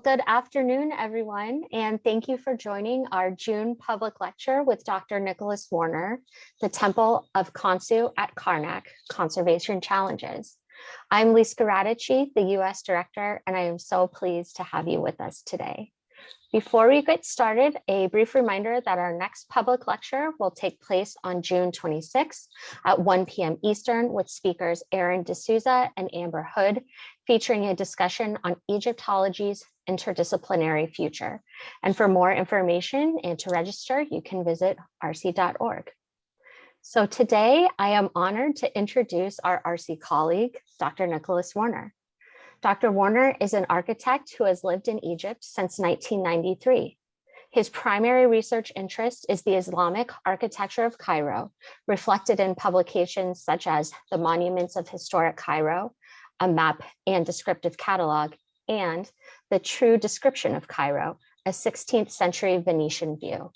Good afternoon, everyone, and thank you for joining our June public lecture with Dr. Nicholas Warner, the Temple of Khonsu at Karnak, Conservation Challenges. I'm Lisa Radici, the U.S. Director, and I am so pleased to have you with us today. Before we get started, a brief reminder that our next public lecture will take place on June 26th at 1 p.m. Eastern with speakers Aaron D'Souza and Amber Hood, featuring a discussion on Egyptology's interdisciplinary future. And for more information and to register, you can visit arce.org. So today I am honored to introduce our ARCE colleague, Dr. Nicholas Warner. Dr. Warner is an architect who has lived in Egypt since 1993. His primary research interest is the Islamic architecture of Cairo, reflected in publications such as The Monuments of Historic Cairo, a map and descriptive catalog, and The True Description of Cairo, a 16th century Venetian view.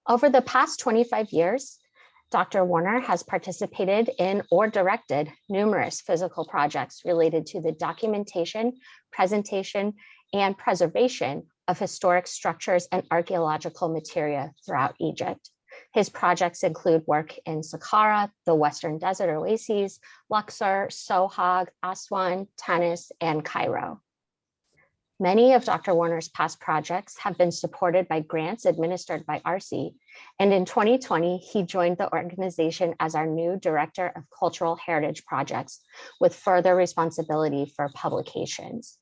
Over the past 25 years, Dr. Warner has participated in or directed numerous physical projects related to the documentation, presentation, and preservation of historic structures and archaeological material throughout Egypt. His projects include work in Saqqara, the Western Desert Oases, Luxor, Sohag, Aswan, Tanis, and Cairo. Many of Dr. Warner's past projects have been supported by grants administered by ARCE, and in 2020, he joined the organization as our new Director of Cultural Heritage Projects, with further responsibility for publications.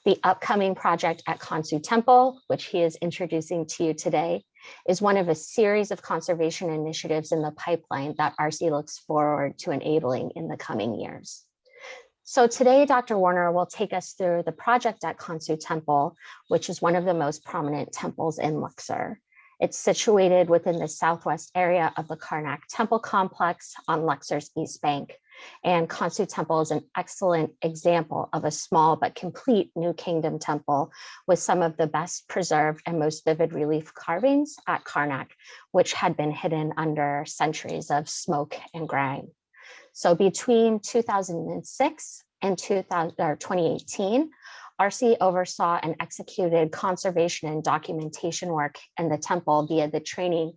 The upcoming project at Khonsu Temple, which he is introducing to you today, is one of a series of conservation initiatives in the pipeline that ARCE looks forward to enabling in the coming years. So today, Dr. Warner will take us through the project at Khonsu Temple, which is one of the most prominent temples in Luxor. It's situated within the southwest area of the Karnak temple complex on Luxor's east bank. And Khonsu Temple is an excellent example of a small but complete New Kingdom temple with some of the best preserved and most vivid relief carvings at Karnak, which had been hidden under centuries of smoke and grime. So between 2006 and 2018, ARCE oversaw and executed conservation and documentation work in the temple via the training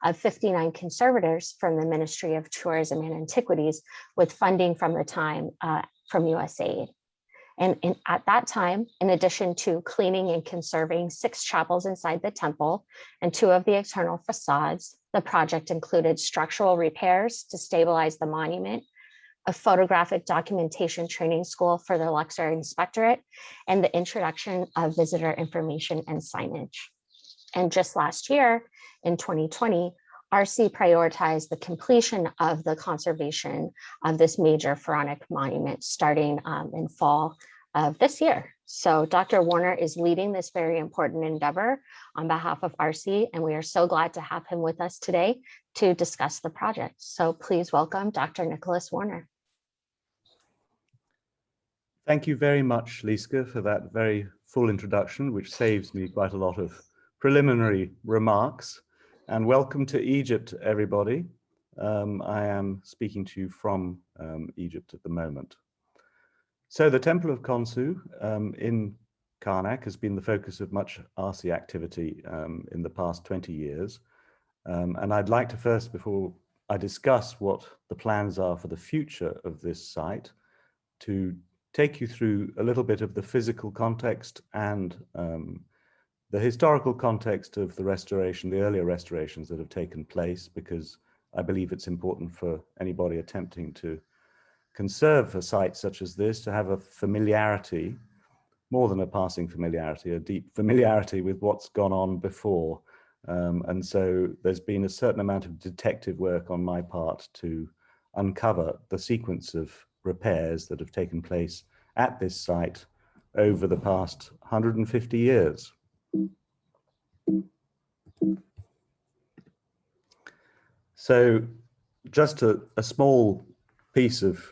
of 59 conservators from the Ministry of Tourism and Antiquities, with funding from the time from USAID. And at that time, in addition to cleaning and conserving 6 chapels inside the temple and 2 of the external facades, the project included structural repairs to stabilize the monument, a photographic documentation training school for the Luxor inspectorate, and the introduction of visitor information and signage. And just last year, in 2020, ARCE prioritized the completion of the conservation of this major Pharaonic monument starting in fall of this year. So Dr. Warner is leading this very important endeavor on behalf of ARCE, and we are so glad to have him with us today to discuss the project. So please welcome Dr. Nicholas Warner. Thank you very much, Lisa, for that very full introduction, which saves me quite a lot of preliminary remarks. And welcome to Egypt, everybody. I am speaking to you from Egypt at the moment. So the Temple of Khonsu in Karnak has been the focus of much ARCE activity in the past 20 years. And I'd like to first, before I discuss what the plans are for the future of this site, to take you through a little bit of the physical context and the historical context of the restoration, the earlier restorations that have taken place, because I believe it's important for anybody attempting to conserve a site such as this to have a familiarity, more than a passing familiarity, a deep familiarity with what's gone on before. And so there's been a certain amount of detective work on my part to uncover the sequence of repairs that have taken place at this site over the past 150 years. So just a small piece of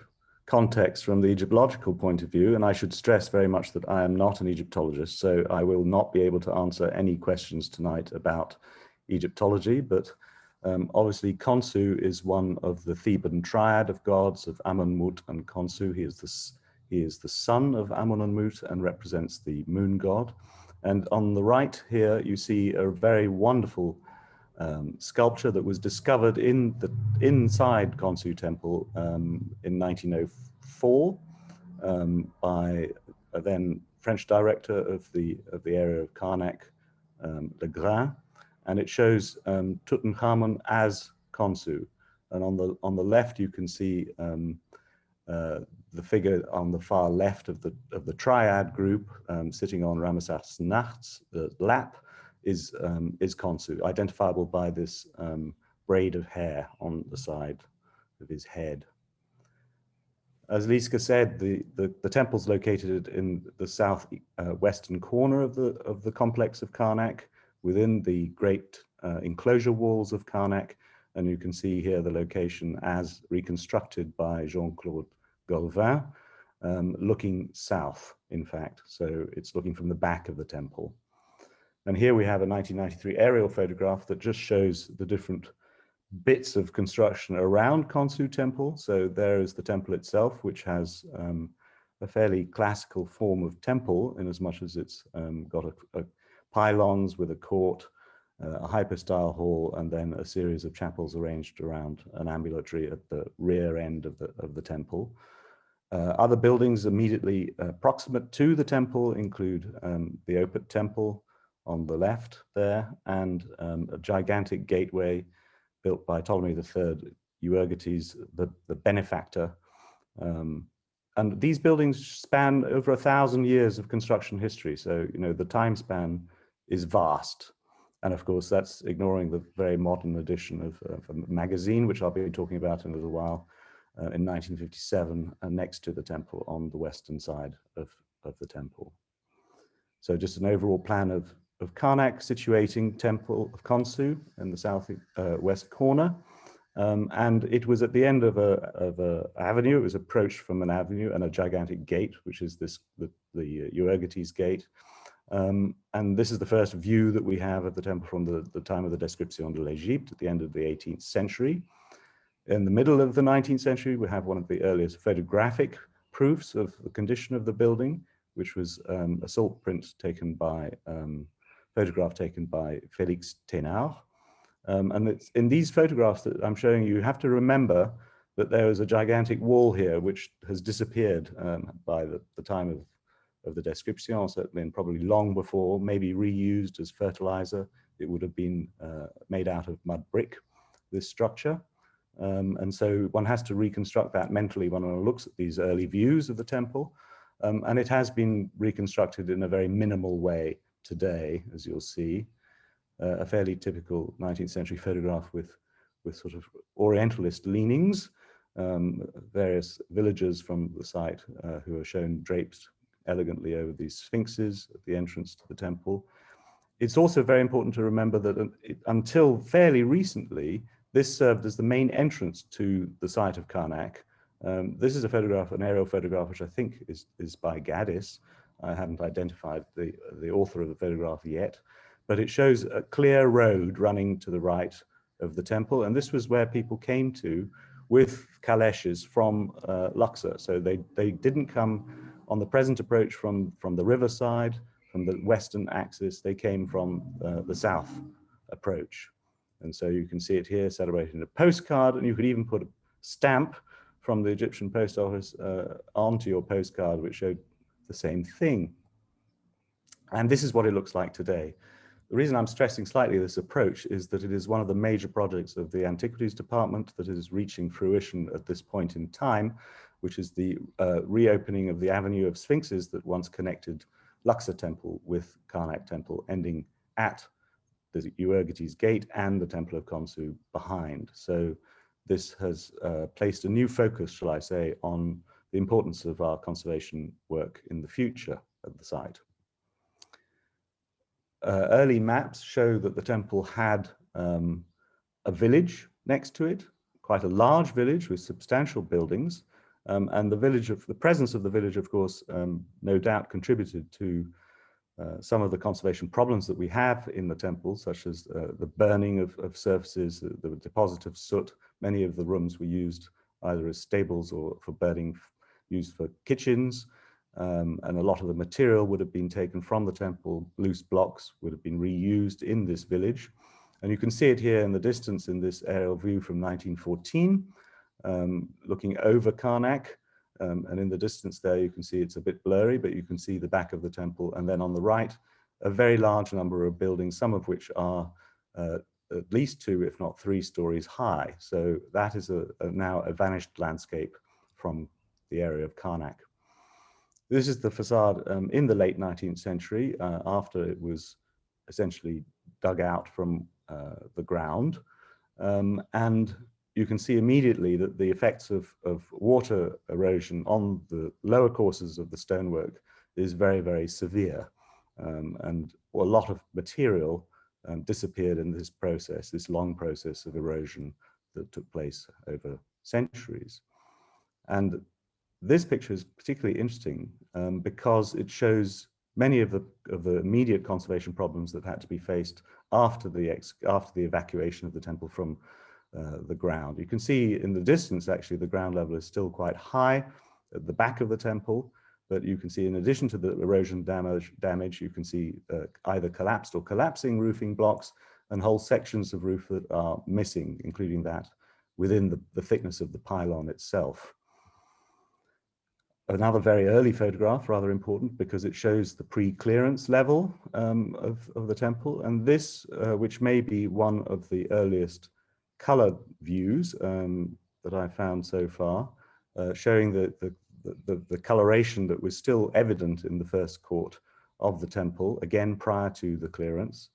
context from the Egyptological point of view, and I should stress very much that I am not an Egyptologist, so I will not be able to answer any questions tonight about Egyptology, but obviously Khonsu is one of the Theban triad of gods of Amun, Mut, and Khonsu. He He is the son of Amun-Mut and represents the moon god. And on the right here, you see a very wonderful sculpture that was discovered inside Khonsu Temple in 1904 by a then French director of the area of Karnak, Legrand, and it shows Tutankhamun as Khonsu. And on the left, you can see the figure on the far left of the triad group sitting on Ramesses Nacht's lap is Khonsu, identifiable by this braid of hair on the side of his head. As Liska said, the temple's located in the south western corner of the complex of Karnak, within the great enclosure walls of Karnak, and you can see here the location as reconstructed by Jean-Claude Golvin, looking south, in fact. So it's looking from the back of the temple. And here we have a 1993 aerial photograph that just shows the different bits of construction around Khonsu Temple. So there is the temple itself, which has a fairly classical form of temple, in as much as it's got a pylons with a court, a hypostyle hall, and then a series of chapels arranged around an ambulatory at the rear end of the temple. Other buildings immediately proximate to the temple include the Opet Temple on the left there, and a gigantic gateway built by Ptolemy III Euergetes, the benefactor. And these buildings span over 1,000 years of construction history. So, you know, the time span is vast. And of course, that's ignoring the very modern edition of a magazine, which I'll be talking about in a little while, in 1957, next to the temple on the western side of the temple. So just an overall plan of Karnak, situating Temple of Khonsu in the south west corner. And it was at the end of a avenue. It was approached from an avenue and a gigantic gate, which is the Euergetes gate. And this is the first view that we have of the temple from the time of the Description de l'Égypte at the end of the 18th century. In the middle of the 19th century, we have one of the earliest photographic proofs of the condition of the building, which was a salt print taken by, photograph taken by Félix Thénard. And it's in these photographs that I'm showing you, you have to remember that there is a gigantic wall here, which has disappeared by the time of the Description, certainly, and probably long before, maybe reused as fertilizer. It would have been made out of mud brick, this structure. And so one has to reconstruct that mentally when one looks at these early views of the temple. And it has been reconstructed in a very minimal way today, as you'll see. A fairly typical 19th century photograph with sort of Orientalist leanings. Various villagers from the site who are shown draped elegantly over these sphinxes at the entrance to the temple. It's also very important to remember that until fairly recently, this served as the main entrance to the site of Karnak. This is a photograph, an aerial photograph, which I think is by Gaddis. I haven't identified the author of the photograph yet, but it shows a clear road running to the right of the temple. And this was where people came to with calèches from Luxor. So they didn't come on the present approach from the riverside, from the western axis. They came from the south approach. And so you can see it here celebrated in a postcard, and you could even put a stamp from the Egyptian post office onto your postcard, which showed the same thing. And this is what it looks like today. The reason I'm stressing slightly this approach is that it is one of the major projects of the Antiquities department that is reaching fruition at this point in time, which is the reopening of the avenue of sphinxes that once connected Luxor Temple with Karnak Temple, ending at the Euergetes gate and the Temple of Khonsu behind. So this has placed a new focus, shall I say, on the importance of our conservation work in the future at the site. Early maps show that the temple had a village next to it, quite a large village with substantial buildings, and the presence of the village, of course, no doubt contributed to some of the conservation problems that we have in the temple, such as the burning of surfaces, the deposit of soot. Many of the rooms were used either as stables or for burning used for kitchens, and a lot of the material would have been taken from the temple. Loose blocks would have been reused in this village. And you can see it here in the distance in this aerial view from 1914, looking over Karnak. And in the distance there, you can see it's a bit blurry, but you can see the back of the temple. And then on the right, a very large number of buildings, some of which are at least 2, if not 3 stories high. So that is now a vanished landscape from the area of Karnak. This is the facade in the late 19th century, after it was essentially dug out from the ground. And you can see immediately that the effects of water erosion on the lower courses of the stonework is very, very severe. And a lot of material disappeared in this process, this long process of erosion that took place over centuries. And this picture is particularly interesting because it shows many of the immediate conservation problems that had to be faced after the evacuation of the temple from the ground. You can see in the distance, actually, the ground level is still quite high at the back of the temple, but you can see in addition to the erosion damage, you can see either collapsed or collapsing roofing blocks and whole sections of roof that are missing, including that within the thickness of the pylon itself. Another very early photograph, rather important because it shows the pre-clearance level of the temple. And this, which may be one of the earliest colored views that I found so far, showing the coloration that was still evident in the first court of the temple, again prior to the clearance.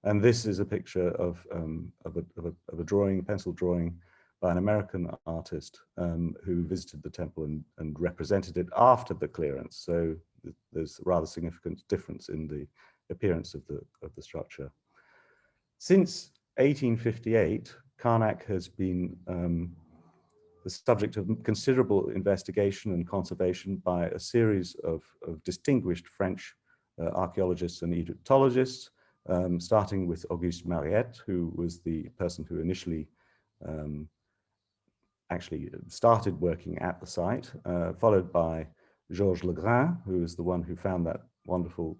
And this is a picture of a drawing, pencil drawing, by an American artist who visited the temple and represented it after the clearance. So there's a rather significant difference in the appearance of the structure. Since 1858, Karnak has been the subject of considerable investigation and conservation by a series of distinguished French archaeologists and Egyptologists, starting with Auguste Mariette, who was the person who initially actually started working at the site, followed by Georges Legrain, who is the one who found that wonderful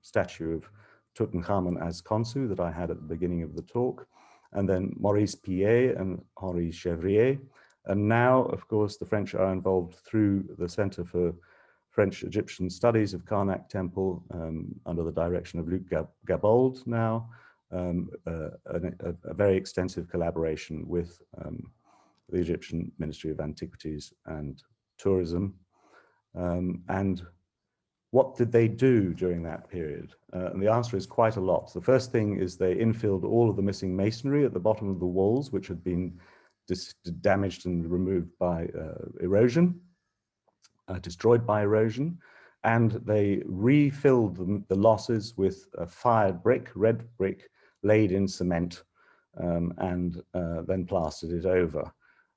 statue of Tutankhamun as Khonsu that I had at the beginning of the talk, and then Maurice Pillet and Henri Chevrier. And now, of course, the French are involved through the Center for French Egyptian Studies of Karnak Temple, under the direction of Luc Gabold now, a very extensive collaboration with the Egyptian Ministry of Antiquities and Tourism. And what did they do during that period? And the answer is quite a lot. The first thing is they infilled all of the missing masonry at the bottom of the walls, which had been damaged and removed by erosion, destroyed by erosion. And they refilled the losses with fired brick, red brick, laid in cement, and then plastered it over.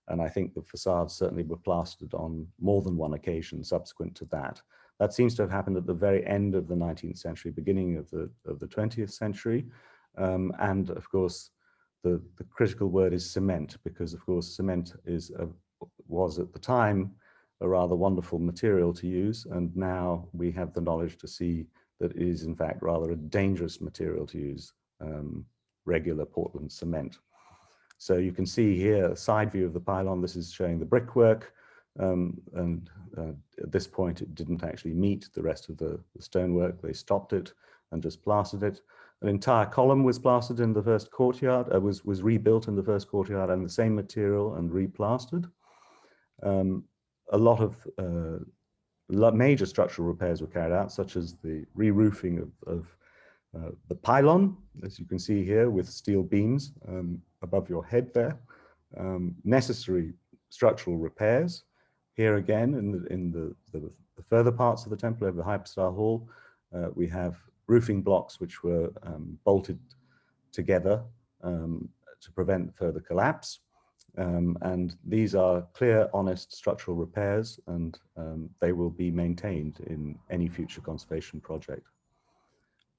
And I think the facades certainly were plastered on more than one occasion subsequent to that. That seems to have happened at the very end of the 19th century, beginning of the 20th century. And of course, the critical word is cement, because of course cement was at the time a rather wonderful material to use. And now we have the knowledge to see that it is in fact rather a dangerous material to use, regular Portland cement. So you can see here a side view of the pylon. This is showing the brickwork. And at this point, it didn't actually meet the rest of the stonework. They stopped it and just plastered it. An entire column was plastered in the first courtyard, was rebuilt in the first courtyard, and the same material and replastered. A lot of major structural repairs were carried out, such as the re-roofing of the pylon, as you can see here, with steel beams above your head there. Necessary structural repairs. Here again, in the further parts of the temple over the hypostyle hall, we have roofing blocks which were bolted together to prevent further collapse. And these are clear, honest structural repairs, and they will be maintained in any future conservation project.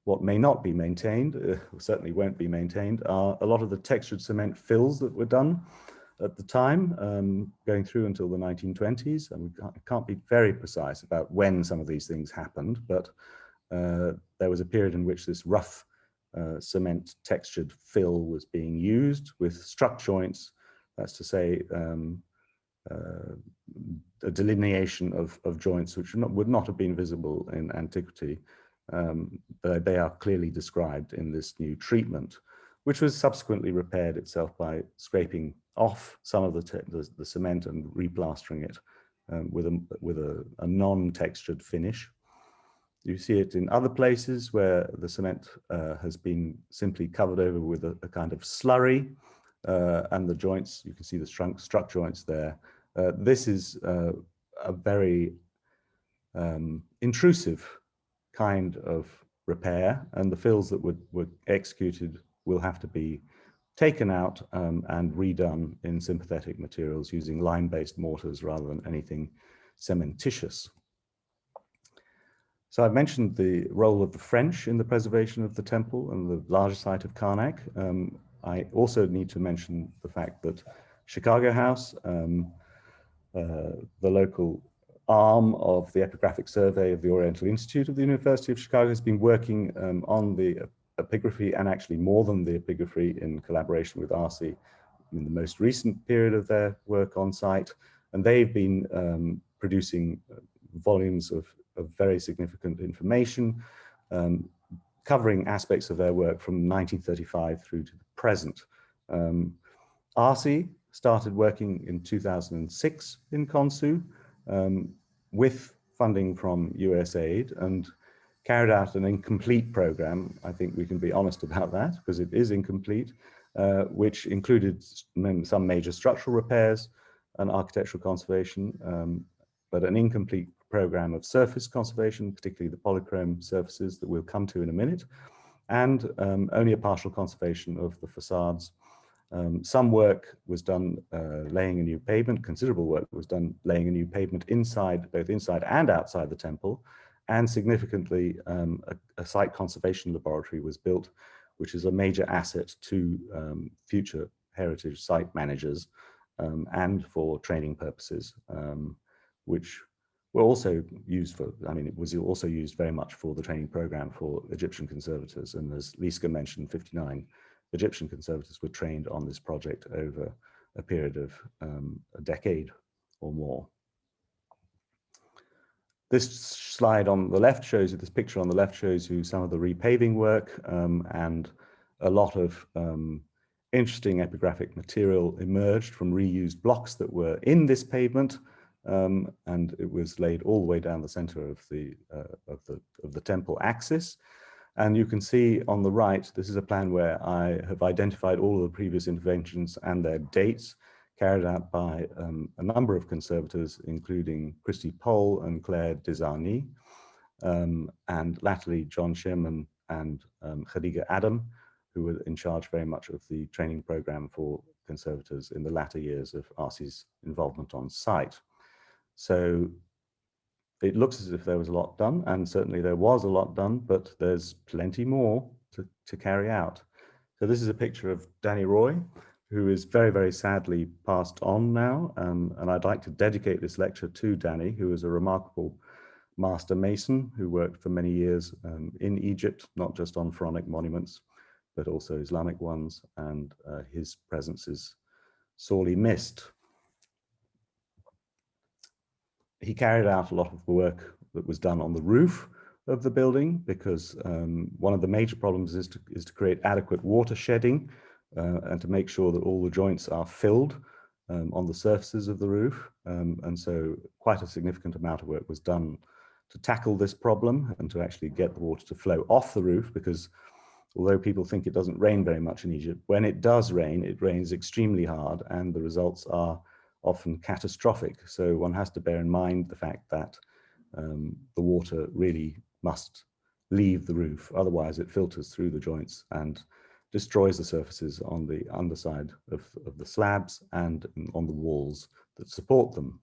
What may not be maintained, certainly won't be maintained, are a lot of the textured cement fills that were done. at the time, going through until the 1920s. And we can't be very precise about when some of these things happened, but there was a period in which this rough cement textured fill was being used with struck joints. That's to say, a delineation of joints which would not have been visible in antiquity. But they are clearly described in this new treatment, which was subsequently repaired itself by scraping off some of the cement and replastering it with a non-textured finish. You see it in other places where the cement has been simply covered over with a kind of slurry, and the joints, you can see the struck joints there. This is a very intrusive kind of repair, and the fills that were executed will have to be taken out and redone in sympathetic materials using lime-based mortars rather than anything cementitious. So I've mentioned the role of the French in the preservation of the temple and the larger site of Karnak. I also need to mention the fact that Chicago House, the local arm of the epigraphic survey of the Oriental Institute of the University of Chicago, has been working on the epigraphy, and actually more than the epigraphy, in collaboration with ARCE in the most recent period of their work on site. And they've been producing volumes of very significant information, covering aspects of their work from 1935 through to the present. ARCE started working in 2006 in Khonsu with funding from USAID, and carried out an incomplete program. I think we can be honest about that, because it is incomplete, which included some major structural repairs and architectural conservation, but an incomplete program of surface conservation, particularly the polychrome surfaces that we'll come to in a minute, and only a partial conservation of the facades. Some work was done laying a new pavement, considerable work was done laying a new pavement inside, both inside and outside the temple, and significantly a site conservation laboratory was built, which is a major asset to future heritage site managers and for training purposes, which were also used for, it was also used very much for the training program for Egyptian conservators. And as Liska mentioned, 59 Egyptian conservators were trained on this project over a period of a decade or more. This slide on the left shows you, this picture on the left shows you some of the repaving work, and a lot of interesting epigraphic material emerged from reused blocks that were in this pavement. And it was laid all the way down the center of the temple axis. And you can see on the right, this is a plan where I have identified all of the previous interventions and their dates, carried out by a number of conservators, including Christy Pohl and Claire Desarny, and latterly John Sherman and Khadija Adam, who were in charge very much of the training program for conservators in the latter years of ARCE's involvement on site. So it looks as if there was a lot done, and certainly there was a lot done, but there's plenty more to carry out. So this is a picture of Danny Roy, who is very, very sadly passed on now. And I'd like to dedicate this lecture to Danny, who is a remarkable master mason who worked for many years in Egypt, not just on Pharaonic monuments, but also Islamic ones, and his presence is sorely missed. He carried out a lot of the work that was done on the roof of the building, because one of the major problems is to create adequate water shedding and to make sure that all the joints are filled on the surfaces of the roof. And so quite a significant amount of work was done to tackle this problem and to actually get the water to flow off the roof, because although people think it doesn't rain very much in Egypt, when it does rain, it rains extremely hard, and the results are often catastrophic. So one has to bear in mind the fact that the water really must leave the roof, otherwise it filters through the joints and destroys the surfaces on the underside of the slabs and on the walls that support them.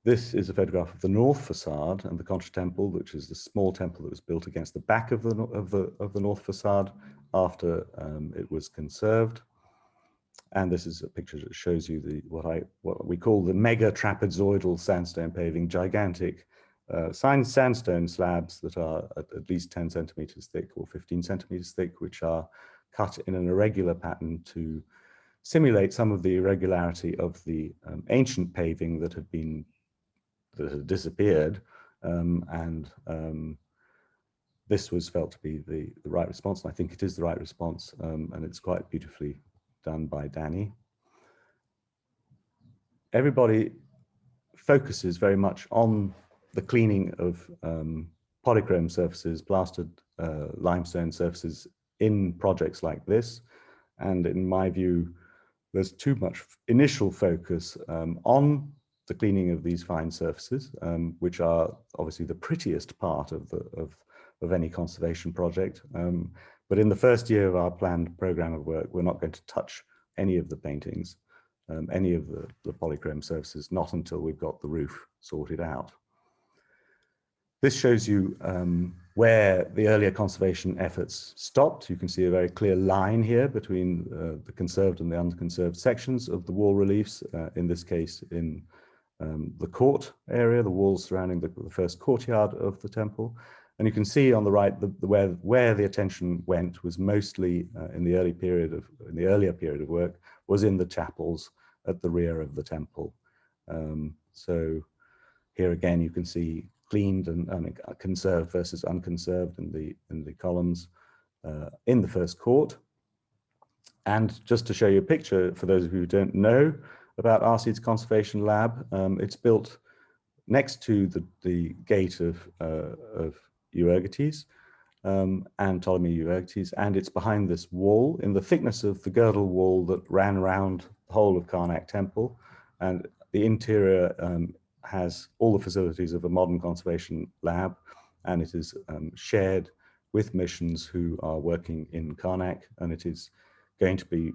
This is a photograph of the north facade and the Khonsu Temple, which is the small temple that was built against the back of the north facade after it was conserved. And this is a picture that shows you the what we call the mega trapezoidal sandstone paving, gigantic sandstone slabs that are at least 10 centimeters thick or 15 centimeters thick, which are cut in an irregular pattern to simulate some of the irregularity of the ancient paving that had disappeared, this was felt to be the right response, and I think it is the right response, and it's quite beautifully done by Danny. Everybody focuses very much on the cleaning of polychrome surfaces, plastered limestone surfaces in projects like this, and in my view, there's too much initial focus on the cleaning of these fine surfaces, which are obviously the prettiest part of any conservation project. But in the first year of our planned program of work, we're not going to touch any of the paintings, any of the polychrome surfaces, not until we've got the roof sorted out. This shows you where the earlier conservation efforts stopped. You can see a very clear line here between the conserved and the unconserved sections of the wall reliefs, in this case in the court area, the walls surrounding the first courtyard of the temple. And you can see on the right where the attention went was mostly in the earlier period of work was in the chapels at the rear of the temple. So here again you can see cleaned and conserved versus unconserved in the columns in the first court. And just to show you a picture, for those of you who don't know about ARCE's conservation lab, it's built next to the gate of Euergetes and Ptolemy Euergetes, and it's behind this wall in the thickness of the girdle wall that ran around the whole of Karnak Temple, and the interior has all the facilities of a modern conservation lab, and it is shared with missions who are working in Karnak, and it is going to be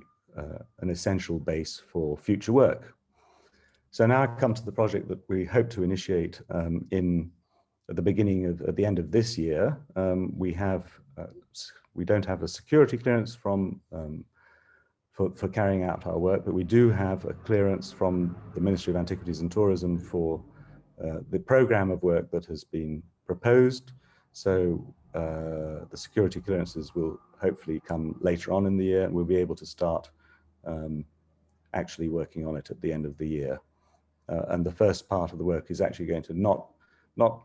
an essential base for future work. So now I come to the project that we hope to initiate at the end of this year. We don't have a security clearance for carrying out our work, but we do have a clearance from the Ministry of Antiquities and Tourism for the program of work that has been proposed. So the security clearances will hopefully come later on in the year, and we'll be able to start actually working on it at the end of the year. And the first part of the work is actually going to not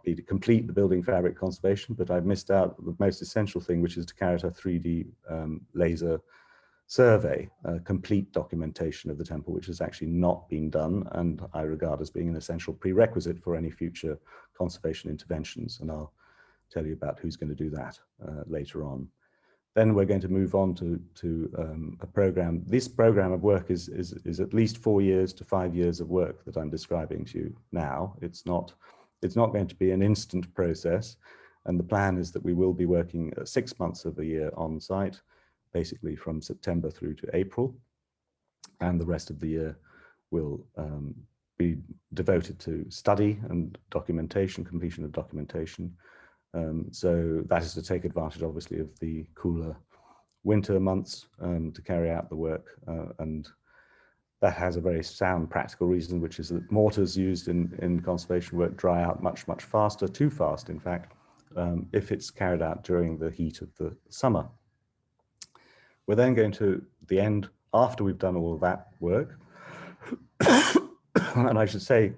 be to complete the building fabric conservation, but I've missed out the most essential thing, which is to carry out a 3D laser survey, complete documentation of the temple, which has actually not been done, and I regard as being an essential prerequisite for any future conservation interventions. And I'll tell you about who's going to do that later on. Then we're going to move on to a program. This program of work is at least 4 years to 5 years of work that I'm describing to you now. It's not going to be an instant process, and the plan is that we will be working 6 months of the year on site, basically from September through to April, and the rest of the year will be devoted to study and documentation, completion of documentation. So that is to take advantage, obviously, of the cooler winter months to carry out the work, and that has a very sound practical reason, which is that mortars used in conservation work dry out much faster, too fast, in fact, if it's carried out during the heat of the summer. We're then going to the end, after we've done all of that work, and I should say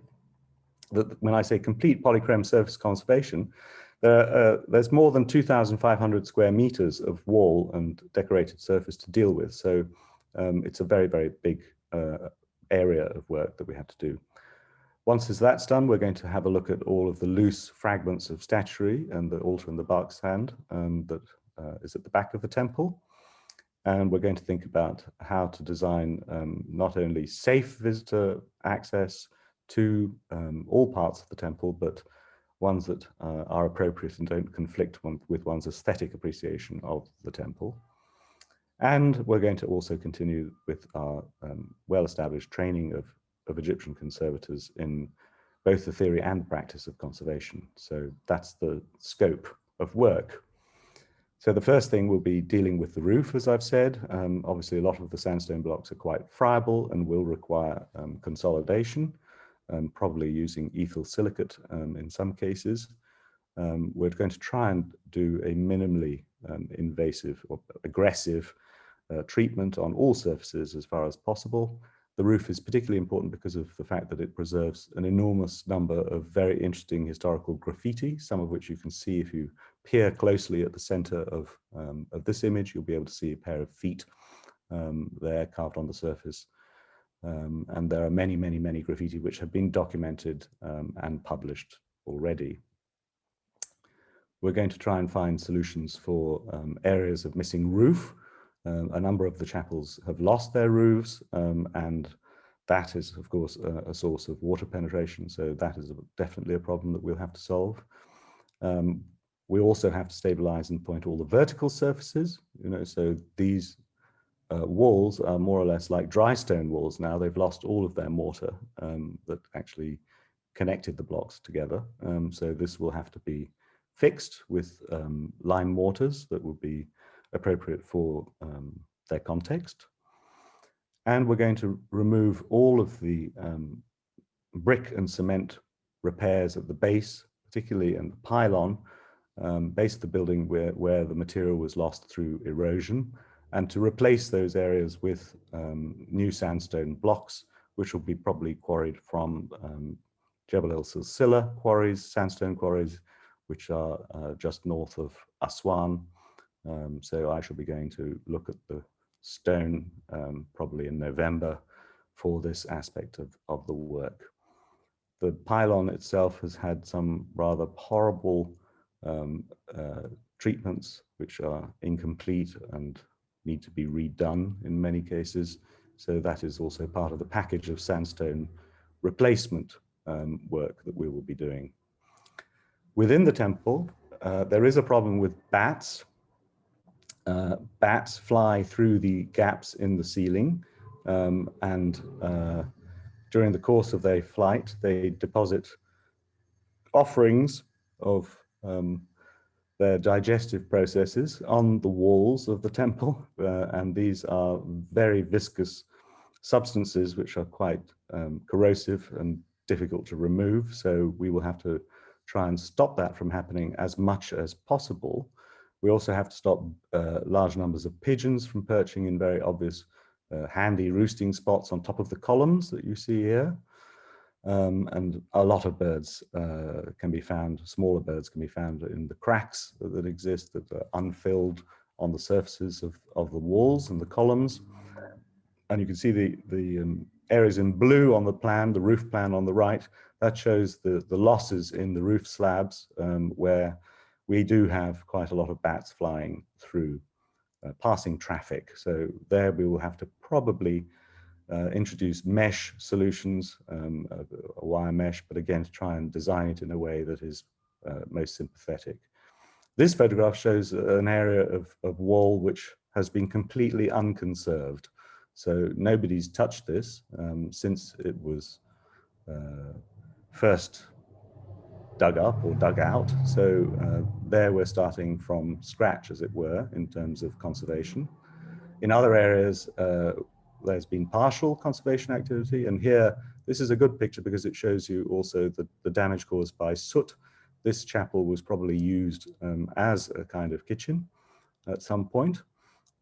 that when I say complete polychrome surface conservation, there's more than 2,500 square meters of wall and decorated surface to deal with. So it's a very, very big area of work that we have to do. Once that's done, we're going to have a look at all of the loose fragments of statuary and the altar and the bark stand that is at the back of the temple. And we're going to think about how to design not only safe visitor access to all parts of the temple, but ones that are appropriate and don't conflict with one's aesthetic appreciation of the temple. And we're going to also continue with our well-established training of Egyptian conservators in both the theory and practice of conservation. So that's the scope of work. So the first thing will be dealing with the roof, as I've said. Obviously, a lot of the sandstone blocks are quite friable and will require consolidation, probably using ethyl silicate in some cases. We're going to try and do a minimally invasive or aggressive treatment on all surfaces as far as possible. The roof is particularly important because of the fact that it preserves an enormous number of very interesting historical graffiti, some of which you can see if you peer closely at the center of this image. You'll be able to see a pair of feet there carved on the surface. And there are many, many, many graffiti which have been documented and published already. We're going to try and find solutions for areas of missing roof. A number of the chapels have lost their roofs, and that is, of course, a source of water penetration. So that is definitely a problem that we'll have to solve. We also have to stabilize and point all the vertical surfaces. So these walls are more or less like dry stone walls now. They've lost all of their mortar that actually connected the blocks together. So this will have to be fixed with lime mortars that will be appropriate for their context. And we're going to remove all of the brick and cement repairs at the base, particularly in the pylon, base of the building where the material was lost through erosion, and to replace those areas with new sandstone blocks, which will be probably quarried from Jebel el Silsila quarries, sandstone quarries, which are just north of Aswan. So I shall be going to look at the stone probably in November for this aspect of the work. The pylon itself has had some rather horrible treatments which are incomplete and need to be redone in many cases. So that is also part of the package of sandstone replacement work that we will be doing. Within the temple, there is a problem with bats. Bats fly through the gaps in the ceiling, and during the course of their flight, they deposit offerings of their digestive processes on the walls of the temple, and these are very viscous substances which are quite corrosive and difficult to remove. So we will have to try and stop that from happening as much as possible. We also have to stop large numbers of pigeons from perching in very obvious handy roosting spots on top of the columns that you see here. And a lot of birds can be found, smaller birds can be found in the cracks that exist that are unfilled on the surfaces of the walls and the columns. And you can see the areas in blue on the plan, the roof plan on the right. That shows the losses in the roof slabs where we do have quite a lot of bats flying through, passing traffic. So there we will have to probably introduce mesh solutions, a wire mesh, but again, to try and design it in a way that is most sympathetic. This photograph shows an area of wall which has been completely unconserved. So nobody's touched this since it was first dug up or dug out. So there we're starting from scratch, as it were, in terms of conservation. In other areas, there's been partial conservation activity. And here, this is a good picture because it shows you also the damage caused by soot. This chapel was probably used as a kind of kitchen at some point,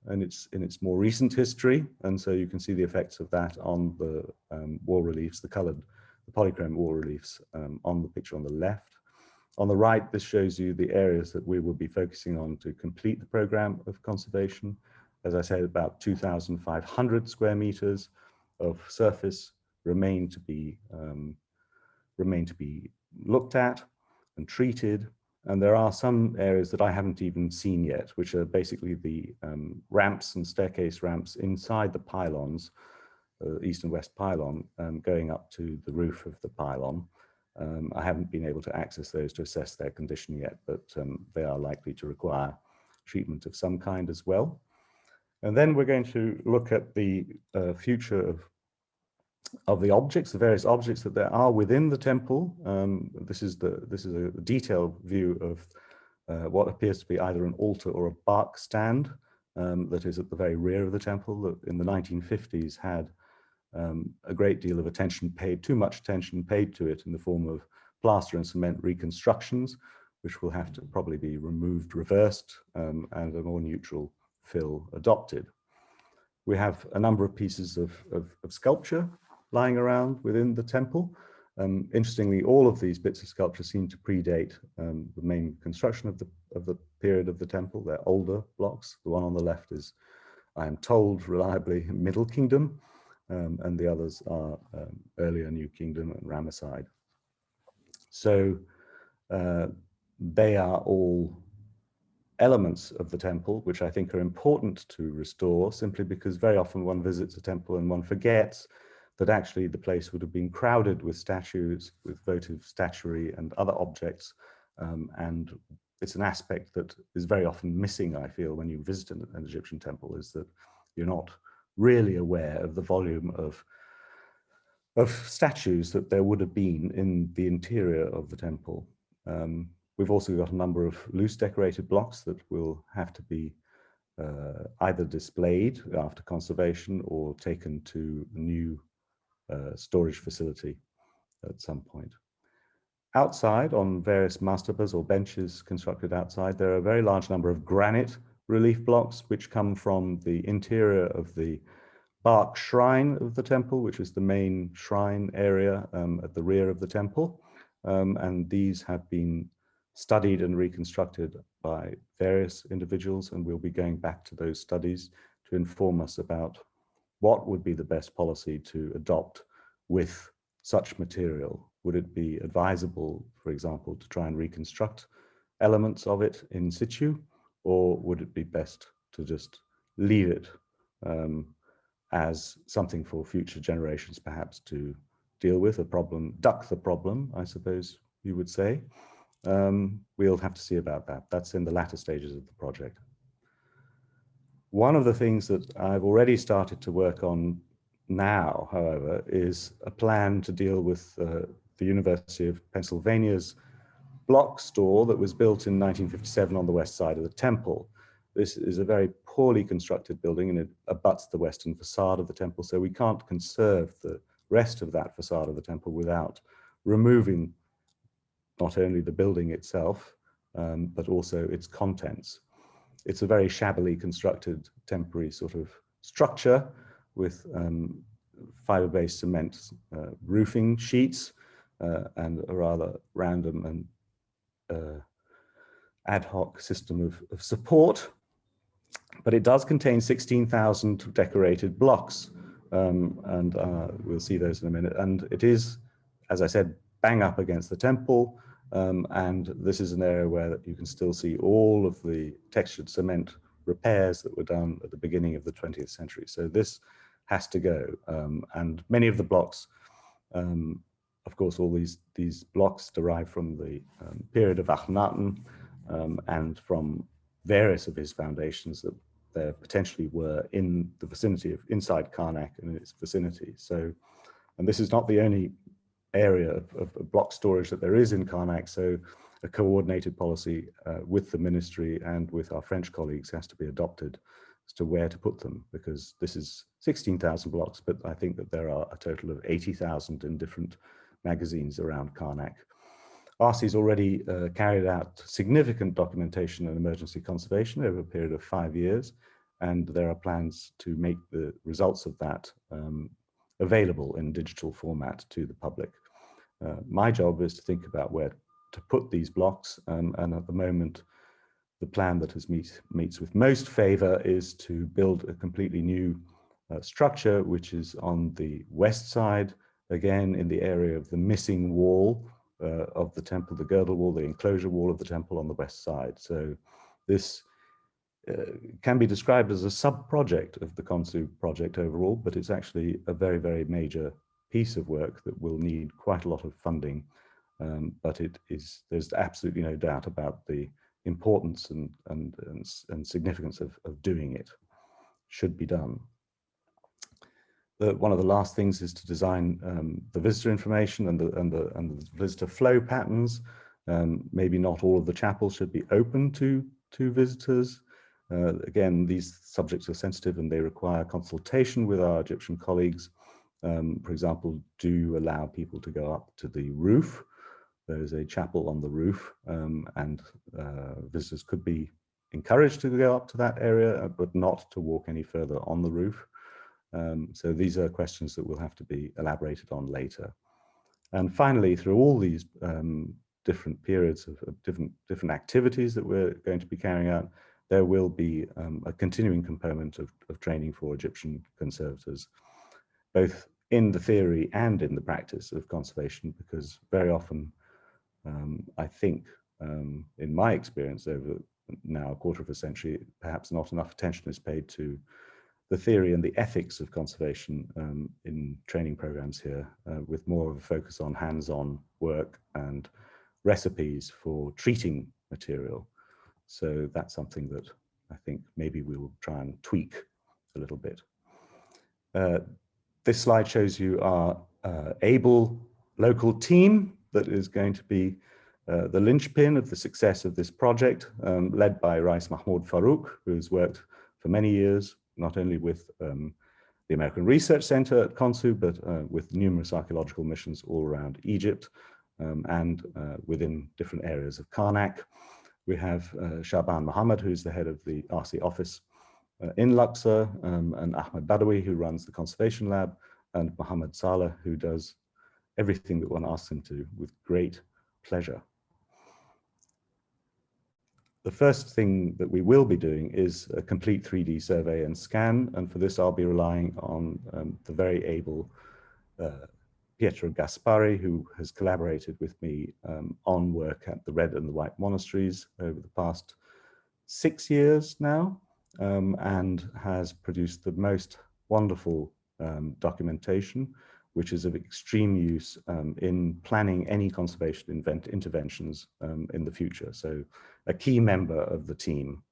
and it's in its more recent history. And so you can see the effects of that on the wall reliefs, the polychrome wall reliefs on the picture on the left. On the right, this shows you the areas that we will be focusing on to complete the program of conservation. As I said, about 2,500 square meters of surface remain to be looked at and treated. And there are some areas that I haven't even seen yet, which are basically the ramps and staircase ramps inside the pylons, east and west pylon, going up to the roof of the pylon. I haven't been able to access those to assess their condition yet, but they are likely to require treatment of some kind as well. And then we're going to look at the future of the objects, the various objects that there are within the temple. This is a detailed view of what appears to be either an altar or a bark stand that is at the very rear of the temple, that in the 1950s had a great deal of attention paid, too much attention paid to it in the form of plaster and cement reconstructions, which will have to probably be removed, reversed, and a more neutral fill adopted. We have a number of pieces of sculpture lying around within the temple. Interestingly, all of these bits of sculpture seem to predate the main construction of the period of the temple. They're older blocks. The one on the left is, I am told reliably, Middle Kingdom, and the others are earlier New Kingdom and Ramesside. So they are all elements of the temple, which I think are important to restore, simply because very often one visits a temple and one forgets that actually the place would have been crowded with statues, with votive statuary and other objects. And it's an aspect that is very often missing, I feel, when you visit an Egyptian temple, is that you're not really aware of the volume of statues that there would have been in the interior of the temple. We've also got a number of loose decorated blocks that will have to be either displayed after conservation or taken to a new storage facility at some point. Outside, on various mastabas or benches constructed outside, there are a very large number of granite relief blocks which come from the interior of the bark shrine of the temple, which is the main shrine area at the rear of the temple. And these have been studied and reconstructed by various individuals, and we'll be going back to those studies to inform us about what would be the best policy to adopt with such material. Would it be advisable, for example, to try and reconstruct elements of it in situ, or would it be best to just leave it as something for future generations perhaps to deal with, a problem, duck the problem, I suppose you would say. We'll have to see about that. That's in the latter stages of the project. One of the things that I've already started to work on now, however, is a plan to deal with the University of Pennsylvania's block store that was built in 1957 on the west side of the temple. This is a very poorly constructed building, and it abuts the western facade of the temple, so we can't conserve the rest of that facade of the temple without removing not only the building itself, but also its contents. It's a very shabbily constructed temporary sort of structure with fiber-based cement roofing sheets and a rather random and ad hoc system of support. But it does contain 16,000 decorated blocks, and we'll see those in a minute. And it is, as I said, bang up against the temple, and this is an area where you can still see all of the textured cement repairs that were done at the beginning of the 20th century. So this has to go, and many of the blocks, of course, all these blocks derive from the period of Akhenaten and from various of his foundations that there potentially were in the vicinity of inside Karnak and its vicinity. So, and this is not the only area of block storage that there is in Karnak. So a coordinated policy with the ministry and with our French colleagues has to be adopted as to where to put them, because this is 16,000 blocks, but I think that there are a total of 80,000 in different magazines around Karnak. ARCE has already carried out significant documentation and emergency conservation over a period of 5 years, and there are plans to make the results of that available in digital format to the public. My job is to think about where to put these blocks, and at the moment, the plan that meets with most favor is to build a completely new structure, which is on the west side, again in the area of the missing wall of the temple, the girdle wall, the enclosure wall of the temple on the west side. So this can be described as a sub-project of the Khonsu project overall, but it's actually a very, very major piece of work that will need quite a lot of funding. But there's absolutely no doubt about the importance and significance of doing it. Should be done. One of the last things is to design the visitor information and the visitor flow patterns. Maybe not all of the chapels should be open to visitors. Again, these subjects are sensitive and they require consultation with our Egyptian colleagues. For example, do allow people to go up to the roof. There is a chapel on the roof, and visitors could be encouraged to go up to that area, but not to walk any further on the roof. So these are questions that will have to be elaborated on later. And finally, through all these different periods of different activities that we're going to be carrying out, there will be a continuing component of training for Egyptian conservators, both in the theory and in the practice of conservation, because very often, I think, in my experience over now a quarter of a century, perhaps not enough attention is paid to the theory and the ethics of conservation in training programs here, with more of a focus on hands-on work and recipes for treating material. So that's something that I think maybe we will try and tweak a little bit. This slide shows you our able local team that is going to be the linchpin of the success of this project, led by Rais Mahmoud Farouk, who has worked for many years, not only with the American Research Center at Khonsu, but with numerous archaeological missions all around Egypt and within different areas of Karnak. We have Shaban Mohammed, who's the head of the ARCE office in Luxor, and Ahmed Badawi, who runs the conservation lab, and Mohammed Saleh, who does everything that one asks him to with great pleasure. The first thing that we will be doing is a complete 3D survey and scan, and for this I'll be relying on the very able Pietro Gaspari, who has collaborated with me on work at the Red and the White monasteries over the past 6 years now, and has produced the most wonderful documentation, which is of extreme use in planning any conservation interventions in the future. So a key member of the team.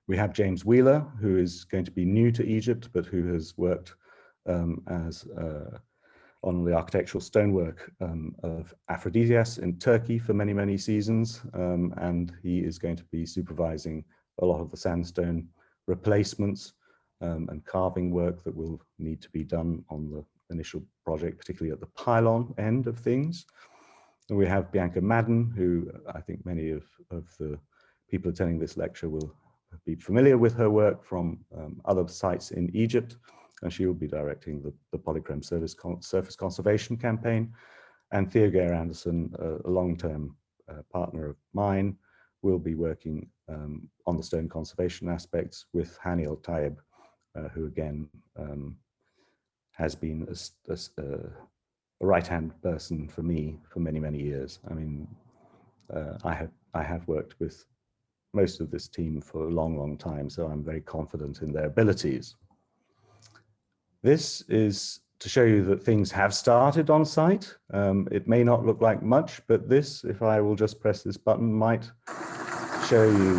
We have James Wheeler, who is going to be new to Egypt, but who has worked on the architectural stonework of Aphrodisias in Turkey for many, many seasons. And he is going to be supervising a lot of the sandstone replacements and carving work that will need to be done on the initial project, particularly at the pylon end of things. And we have Bianca Madden, who I think many of the people attending this lecture will be familiar with her work from other sites in Egypt, and she will be directing the polychrome surface conservation campaign. And Theo Geir Anderson, a long-term partner of mine, will be working on the stone conservation aspects with Hani El Tayeb, who again has been a right-hand person for me for many, many years. I mean, I have worked with most of this team for a long, long time, so I'm very confident in their abilities. This is to show you that things have started on site. It may not look like much, but this, if I will just press this button, might show you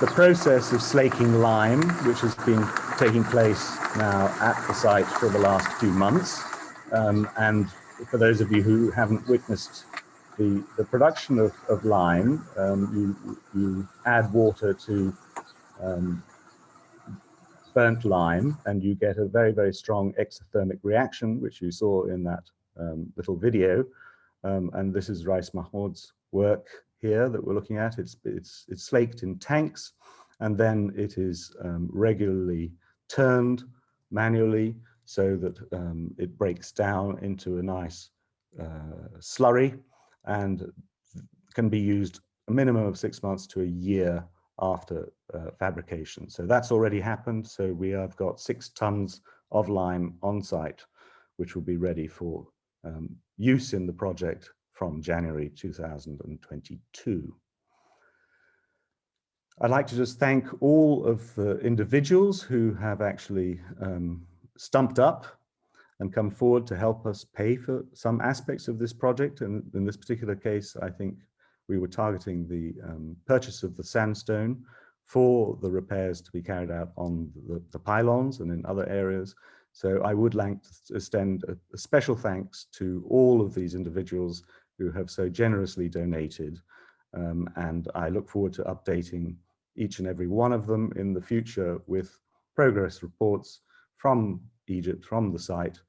the process of slaking lime, which has been taking place now at the site for the last few months. And for those of you who haven't witnessed the production of lime, you add water to burnt lime, and you get a very, very strong exothermic reaction, which you saw in that little video. And this is Rais Mahmoud's work here that we're looking at. It's slaked in tanks, and then it is regularly turned manually so that it breaks down into a nice slurry and can be used a minimum of 6 months to a year after fabrication. So that's already happened. So we have got 6 tons of lime on site, which will be ready for use in the project from January 2022. I'd like to just thank all of the individuals who have actually stumped up and come forward to help us pay for some aspects of this project. And in this particular case, I think we were targeting the purchase of the sandstone for the repairs to be carried out on the pylons and in other areas. So I would like to extend a special thanks to all of these individuals who have so generously donated. And I look forward to updating each and every one of them in the future with progress reports from Egypt, from the site,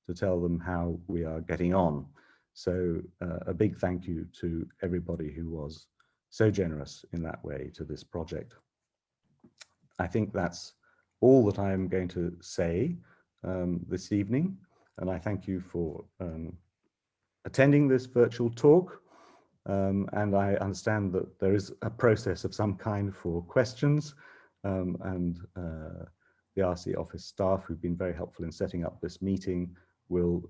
to tell them how we are getting on. So a big thank you to everybody who was so generous in that way to this project. I think that's all that I'm going to say this evening, and I thank you for attending this virtual talk. And I understand that there is a process of some kind for questions, and the ARCE office staff, who've been very helpful in setting up this meeting, will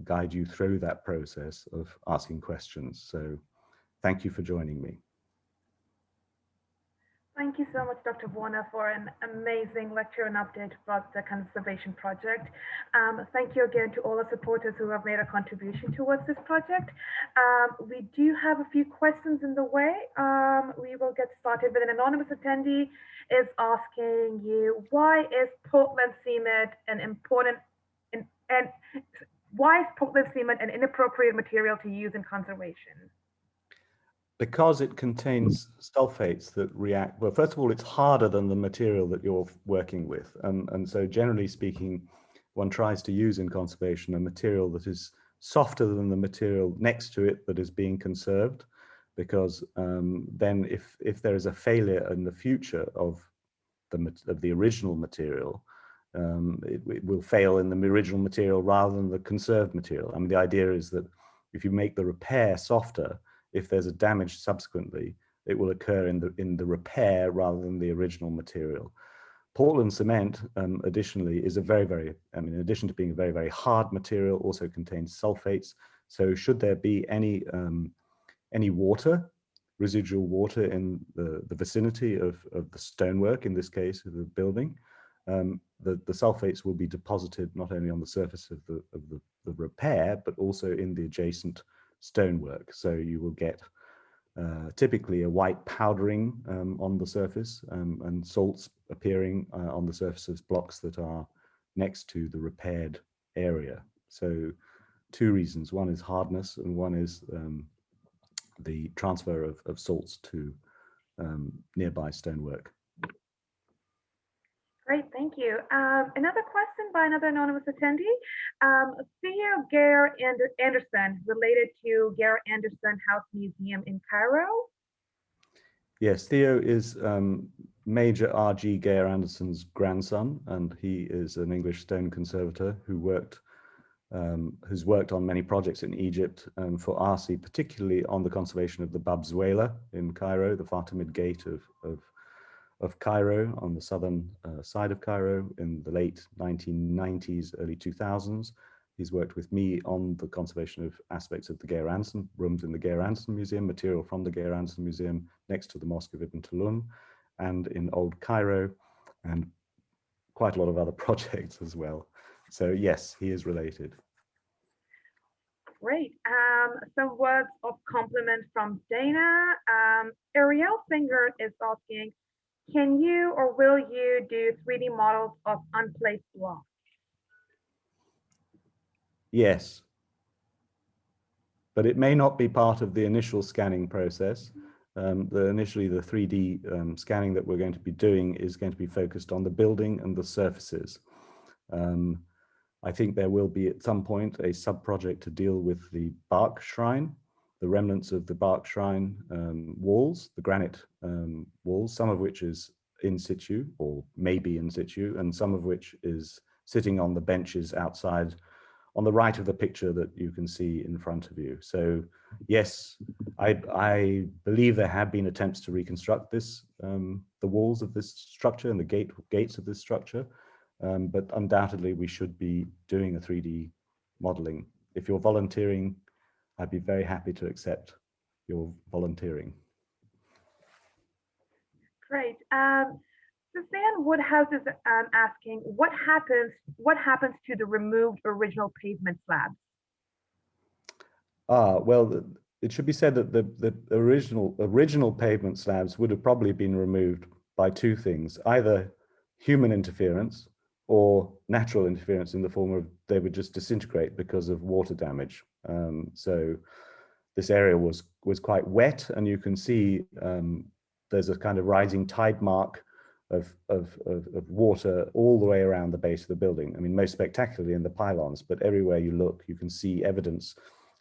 guide you through that process of asking questions. So thank you for joining me. Thank you so much, Dr. Warner, for an amazing lecture and update about the conservation project. Thank you again to all the supporters who have made a contribution towards this project. We do have a few questions in the way. We will get started with an anonymous attendee is asking you, why is Portland cement an important and why is Portland cement an inappropriate material to use in conservation? Because it contains sulfates that react, well, first of all, it's harder than the material that you're working with. And so generally speaking, one tries to use in conservation a material that is softer than the material next to it that is being conserved, because then if there is a failure in the future of the original material, it will fail in the original material rather than the conserved material. I mean, the idea is that if you make the repair softer, if there's a damage subsequently, it will occur in the repair rather than the original material. Portland cement, additionally, is in addition to being a very, very hard material, also contains sulfates. So should there be any water, residual water in the vicinity of the stonework, in this case, of the building, the sulfates will be deposited not only on the surface of the repair, but also in the adjacent stonework. So you will get typically a white powdering on the surface, and salts appearing on the surface of blocks that are next to the repaired area. So two reasons: one is hardness, and one is the transfer of salts to nearby stonework. Great, thank you. Another question by another anonymous attendee. Theo Gare Anderson, related to Gare Anderson House Museum in Cairo. Yes, Theo is Major R.G. Gare Anderson's grandson, and he is an English stone conservator who has worked on many projects in Egypt for ARCE, particularly on the conservation of the Bab Zuela in Cairo, the Fatimid gate of Cairo, on the southern side of Cairo in the late 1990s, early 2000s. He's worked with me on the conservation of aspects of the Gare Anderson, rooms in the Gare Anderson Museum, material from the Gare Anderson Museum next to the Mosque of Ibn Tulun, and in Old Cairo, and quite a lot of other projects as well. So yes, he is related. Great. Some words of compliment from Dana. Ariel Singer is asking, can you or will you do 3D models of unplaced blocks? Yes, but it may not be part of the initial scanning process. Initially, the 3D scanning that we're going to be doing is going to be focused on the building and the surfaces. I think there will be at some point a sub-project to deal with the bark shrine, the remnants of the bark shrine walls, the granite walls, some of which is in situ or maybe in situ, and some of which is sitting on the benches outside on the right of the picture that you can see in front of you. So yes, I believe there have been attempts to reconstruct this, the walls of this structure and the gates of this structure, but undoubtedly we should be doing a 3D modeling. If you're volunteering, I'd be very happy to accept your volunteering. Great. Suzanne Woodhouse is asking, what happens to the removed original pavement slabs? Well, it should be said that the original pavement slabs would have probably been removed by two things: either human interference or natural interference in the form of they would just disintegrate because of water damage. So this area was quite wet, and you can see there's a kind of rising tide mark of water all the way around the base of the building. I mean, most spectacularly in the pylons, but everywhere you look, you can see evidence,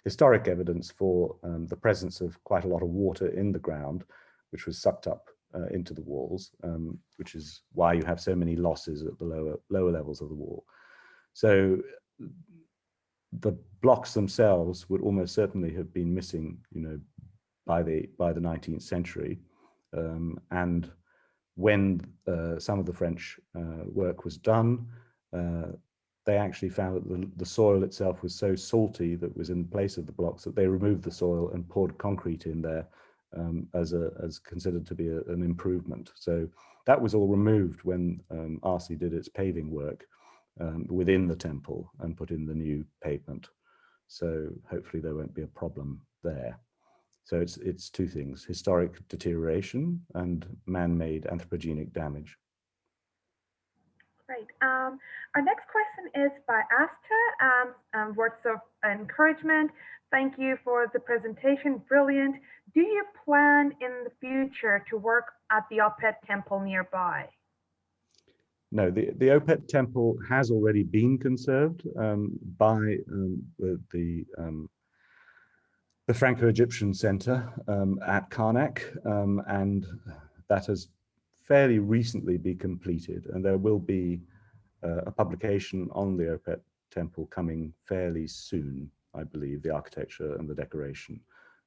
historic evidence for the presence of quite a lot of water in the ground, which was sucked up into the walls, which is why you have so many losses at the lower levels of the wall. So the blocks themselves would almost certainly have been missing, you know, by the 19th century, and when some of the French work was done, they actually found that the soil itself was so salty that was in place of the blocks that they removed the soil and poured concrete in there as considered to be an improvement. So that was all removed when ARCE did its paving work within the temple and put in the new pavement. So hopefully there won't be a problem there. So it's two things: historic deterioration and man-made anthropogenic damage. Great. Our next question is by Asta. Words of encouragement. Thank you for the presentation. Brilliant. Do you plan in the future to work at the Opet temple nearby? No, the Opet temple has already been conserved by the Franco-Egyptian Center at Karnak, and that has fairly recently been completed, and there will be a publication on the Opet temple coming fairly soon, I believe, the architecture and the decoration.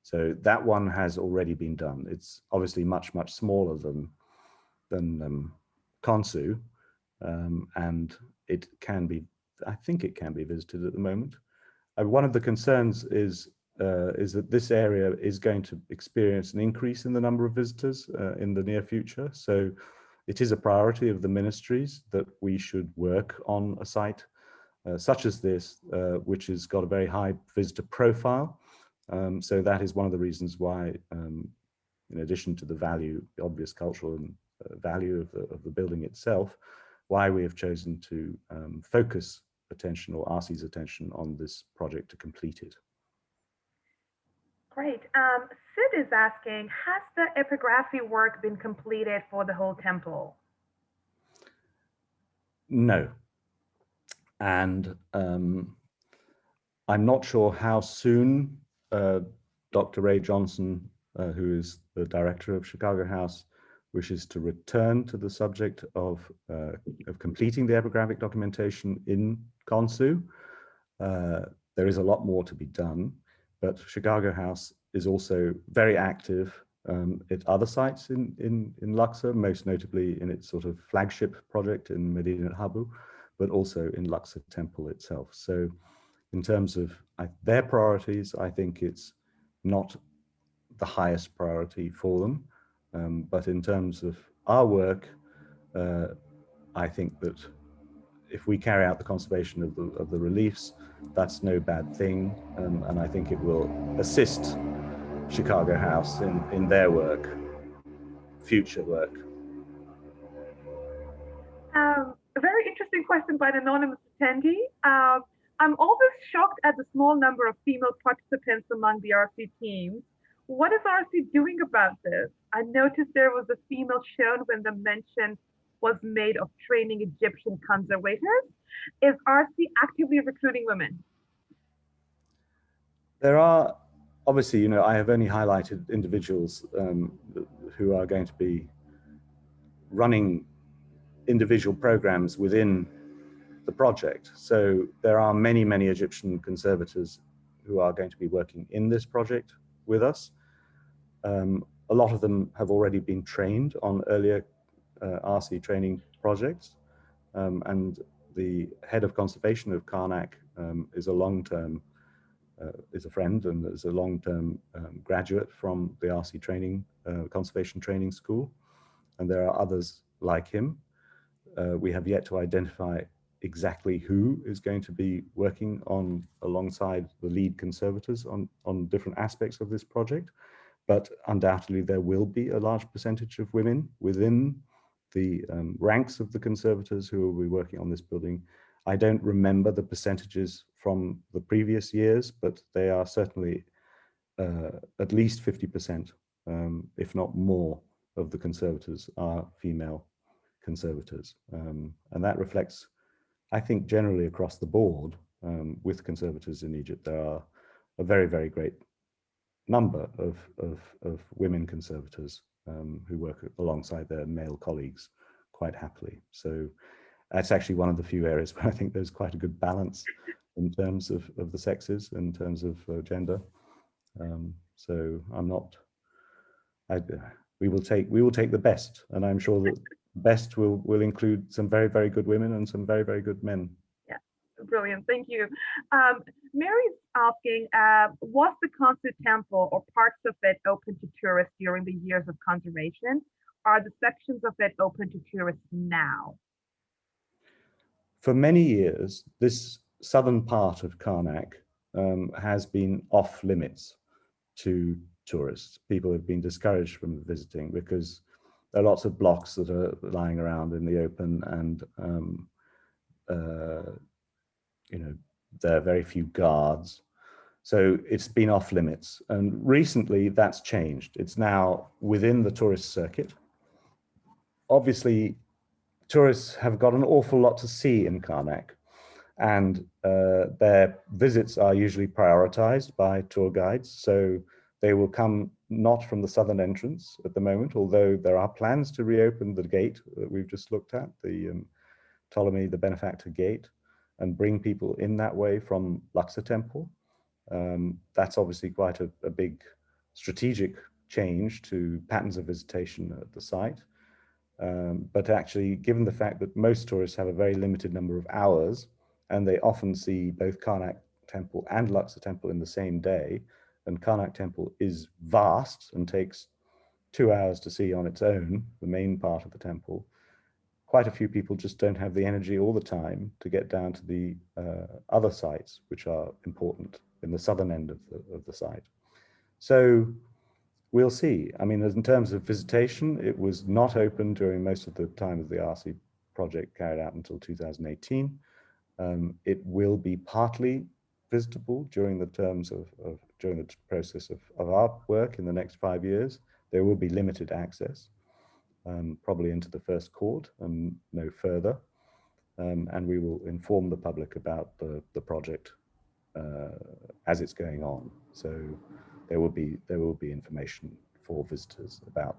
So that one has already been done. It's obviously much smaller than Khonsu, and it can be, I think it can be visited at the moment. One of the concerns is that this area is going to experience an increase in the number of visitors in the near future. So it is a priority of the ministries that we should work on a site such as this, which has got a very high visitor profile. So that is one of the reasons why, in addition to the value, the obvious cultural and value of the building itself, why we have chosen to focus attention, or ARCE's attention, on this project to complete it. Great. Sid is asking, has the epigraphy work been completed for the whole temple? No. And I'm not sure how soon Dr. Ray Johnson, who is the director of Chicago House, wishes to return to the subject of completing the epigraphic documentation in Khonsu. There is a lot more to be done, but Chicago House is also very active at other sites in Luxor, most notably in its sort of flagship project in Medinet Habu, but also in Luxor Temple itself. So in terms of their priorities, I think it's not the highest priority for them. But in terms of our work, I think that if we carry out the conservation of the reliefs, that's no bad thing. And I think it will assist Chicago House in their work, future work. A very interesting question by an anonymous attendee. I'm always shocked at the small number of female participants among the ARCE teams. What is ARCE doing about this? I noticed there was a female shown when the mention was made of training Egyptian conservators. Is ARCE actively recruiting women? There are, obviously, you know, I have only highlighted individuals who are going to be running individual programs within the project. So there are many Egyptian conservators who are going to be working in this project with us. A lot of them have already been trained on earlier ARCE training projects, and the head of conservation of Karnak is a long-term, is a friend and is a long-term graduate from the ARCE training, conservation training school, and there are others like him. We have yet to identify exactly who is going to be working on alongside the lead conservators on different aspects of this project, but undoubtedly there will be a large percentage of women within the ranks of the conservators who will be working on this building. I don't remember the percentages from the previous years, but they are certainly at least 50%, if not more, of the conservators are female conservators. And that reflects, I think, generally across the board with conservators in Egypt, there are a very, very great number of women conservators who work alongside their male colleagues quite happily. So that's actually one of the few areas where I think there's quite a good balance in terms of the sexes, in terms of gender. So I'm not, we will take the best, and I'm sure that best will include some very, very good women and some very, very good men. Yeah, brilliant, thank you. Mary's asking, was the Khonsu Temple or parts of it open to tourists during the years of conservation? Are the sections of it open to tourists now? For many years, this southern part of Karnak has been off limits to tourists. People have been discouraged from visiting because there are lots of blocks that are lying around in the open, and you know, there are very few guards. So it's been off limits. And recently that's changed. It's now within the tourist circuit. Obviously, tourists have got an awful lot to see in Karnak, and their visits are usually prioritized by tour guides. So they will come not from the southern entrance at the moment, although there are plans to reopen the gate that we've just looked at, the Ptolemy, the benefactor gate, and bring people in that way from Luxor Temple. That's obviously quite a big strategic change to patterns of visitation at the site. But actually, given the fact that most tourists have a very limited number of hours, and they often see both Karnak Temple and Luxor Temple in the same day, and Karnak Temple is vast and takes 2 hours to see on its own, the main part of the temple, quite a few people just don't have the energy all the time to get down to the other sites, which are important in the southern end of the site. So we'll see. I mean, in terms of visitation, it was not open during most of the time of the ARCE project carried out until 2018. It will be partly visitable during the terms during the process of our work in the next 5 years. There will be limited access, probably into the first court and no further. And we will inform the public about the project as it's going on. So there will be information for visitors about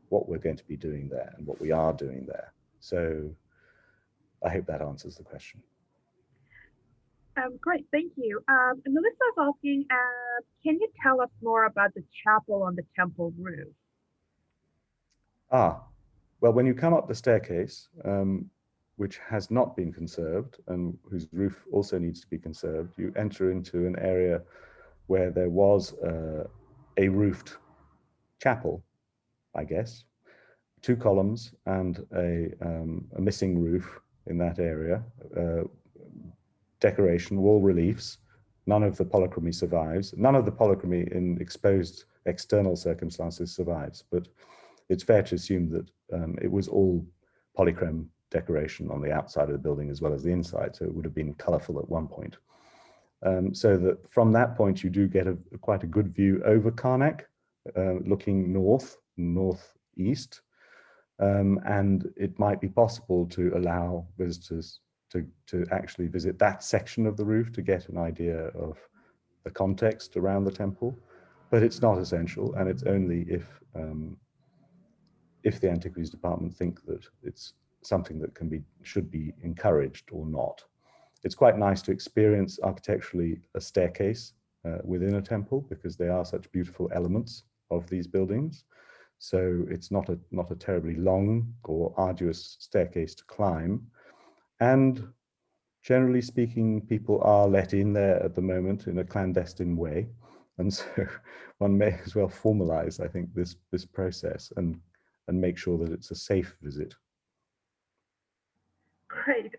what we're going to be doing there and what we are doing there. So I hope that answers the question. Great, thank you. And Melissa is asking, can you tell us more about the chapel on the temple roof? Well, when you come up the staircase, which has not been conserved and whose roof also needs to be conserved, you enter into an area where there was a roofed chapel, I guess, 2 columns and a missing roof in that area, decoration, wall reliefs. None of the polychromy survives. None of the polychromy in exposed external circumstances survives, but it's fair to assume that it was all polychrome decoration on the outside of the building as well as the inside, so it would have been colorful at one point. So that from that point, you do get quite a good view over Karnak, looking northeast, and it might be possible to allow visitors to actually visit that section of the roof to get an idea of the context around the temple, but it's not essential, and it's only if the Antiquities department think that it's something that should be encouraged or not. It's quite nice to experience architecturally a staircase within a temple, because they are such beautiful elements of these buildings. So it's not a terribly long or arduous staircase to climb. And generally speaking, people are let in there at the moment in a clandestine way. And so one may as well formalize, I think, this process and make sure that it's a safe visit. Great.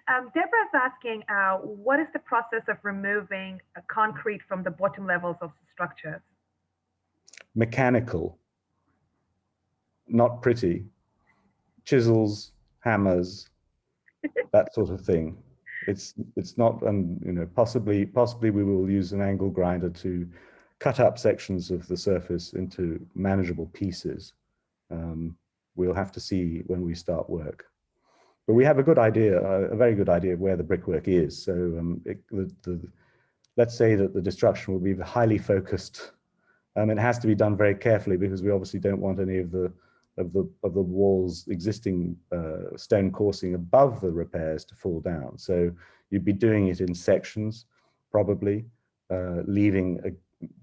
Deborah's asking, what is the process of removing concrete from the bottom levels of the structures? Mechanical, not pretty. Chisels, hammers, that sort of thing. It's not, and possibly we will use an angle grinder to cut up sections of the surface into manageable pieces. We'll have to see when we start work. But we have a good idea, a very good idea of where the brickwork is. So let's say that the destruction will be highly focused. It has to be done very carefully because we obviously don't want any of the walls existing stone coursing above the repairs to fall down. So you'd be doing it in sections, probably leaving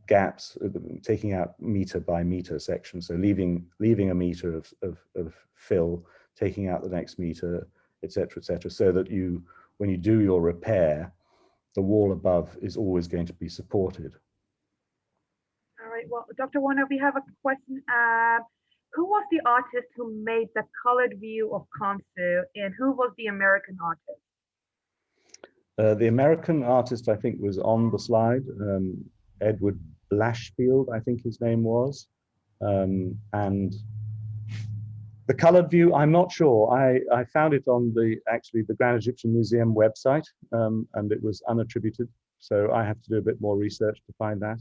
gaps, taking out meter by meter sections. So leaving a meter of fill, taking out the next meter, et cetera, so that when you do your repair, the wall above is always going to be supported. All right, well, Dr. Warner, we have a question. Who was the artist who made the colored view of Khonsu, and who was the American artist? The American artist, I think, was on the slide, Edward Blashfield, I think his name was. And the colored view, I'm not sure. I found it on actually the Grand Egyptian Museum website, and it was unattributed. So I have to do a bit more research to find that.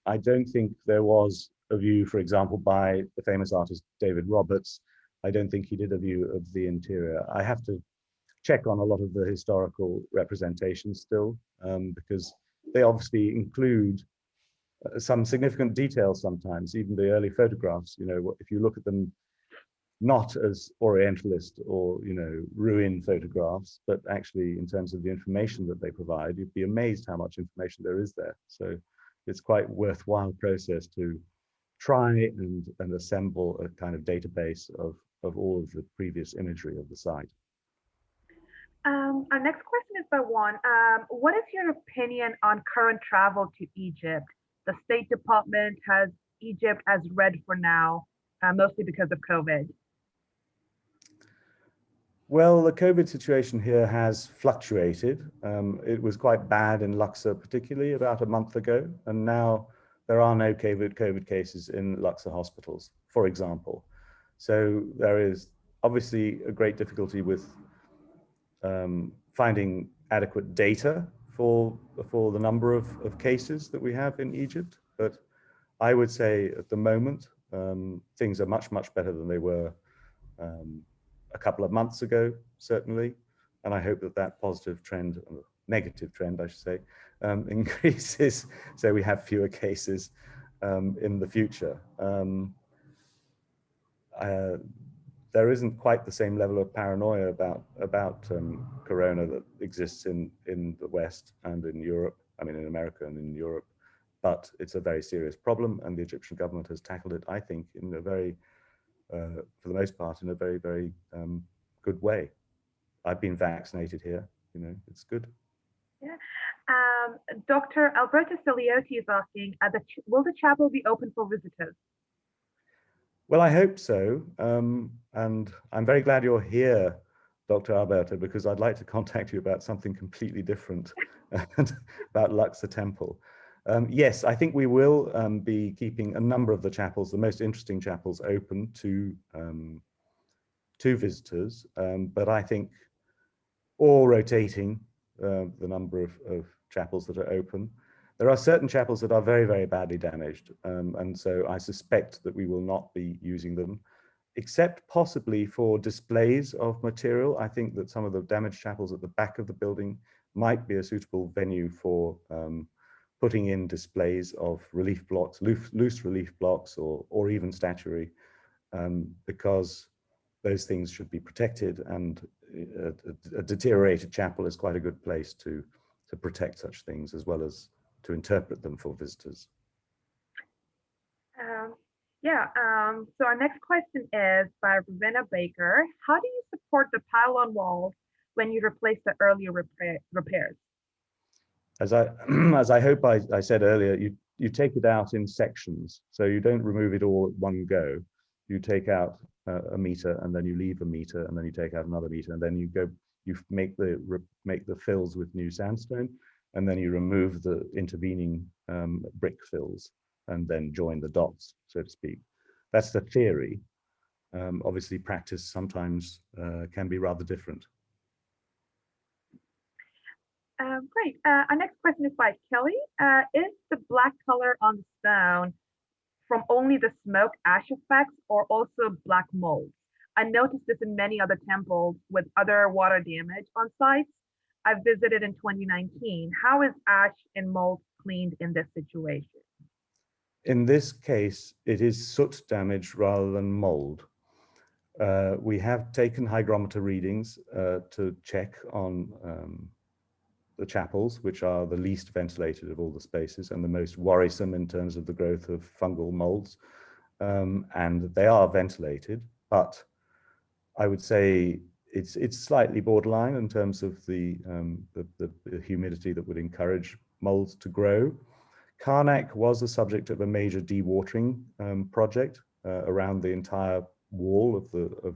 I don't think there was a view, for example, by the famous artist David Roberts. I don't think he did a view of the interior. I have to check on a lot of the historical representations still, because they obviously include some significant details sometimes, even the early photographs. You know, if you look at them not as Orientalist or, you know, ruin photographs, but actually in terms of the information that they provide, you'd be amazed how much information there is there. So it's quite worthwhile process to try and assemble a kind of database of all of the previous imagery of the site. Our next question is by Juan. What is your opinion on current travel to Egypt? The State Department has Egypt as red for now, mostly because of COVID. Well, the COVID situation here has fluctuated. It was quite bad in Luxor, particularly about a month ago, and now there are no COVID cases in Luxor hospitals, for example. So there is obviously a great difficulty with finding adequate data for the number of cases that we have in Egypt. But I would say at the moment, things are much, much better than they were a couple of months ago, certainly. And I hope that that positive trend, negative trend, I should say, increases, so we have fewer cases in the future. There isn't quite the same level of paranoia about corona that exists in the West and in Europe, I mean in America and in Europe, but it's a very serious problem, and the Egyptian government has tackled it, I think, in a very, for the most part, in a very, very good way. I've been vaccinated here, you know, it's good. Yeah. Dr. Alberto Salioti is asking, will the chapel be open for visitors? Well, I hope so. And I'm very glad you're here, Dr. Alberto, because I'd like to contact you about something completely different, about Luxor Temple. Yes, I think we will be keeping a number of the chapels, the most interesting chapels, open to visitors, but I think, or rotating the number of chapels that are open. There are certain chapels that are very, very badly damaged, and so I suspect that we will not be using them, except possibly for displays of material. I think that some of the damaged chapels at the back of the building might be a suitable venue for putting in displays of relief blocks, loose relief blocks, or even statuary, because those things should be protected, and a deteriorated chapel is quite a good place to protect such things, as well as to interpret them for visitors. So our next question is by Ravenna Baker. How do you support the pylon walls when you replace the earlier repairs? As I hope I said earlier, you take it out in sections, so you don't remove it all at one go. You take out a meter, and then you leave a meter, and then you take out another meter, and then you make the fills with new sandstone, and then you remove the intervening brick fills, and then join the dots, so to speak. That's the theory. Obviously, practice sometimes can be rather different. Great. Our next question is by Kelly. Is the black color on the stone from only the smoke ash effects or also black mold? I noticed this in many other temples with other water damage on sites I visited in 2019. How is ash and mold cleaned in this situation? In this case, it is soot damage rather than mold. We have taken hygrometer readings to check on the chapels, which are the least ventilated of all the spaces and the most worrisome in terms of the growth of fungal molds. And they are ventilated, but I would say it's slightly borderline in terms of the humidity that would encourage molds to grow. Karnak was the subject of a major dewatering project around the entire wall of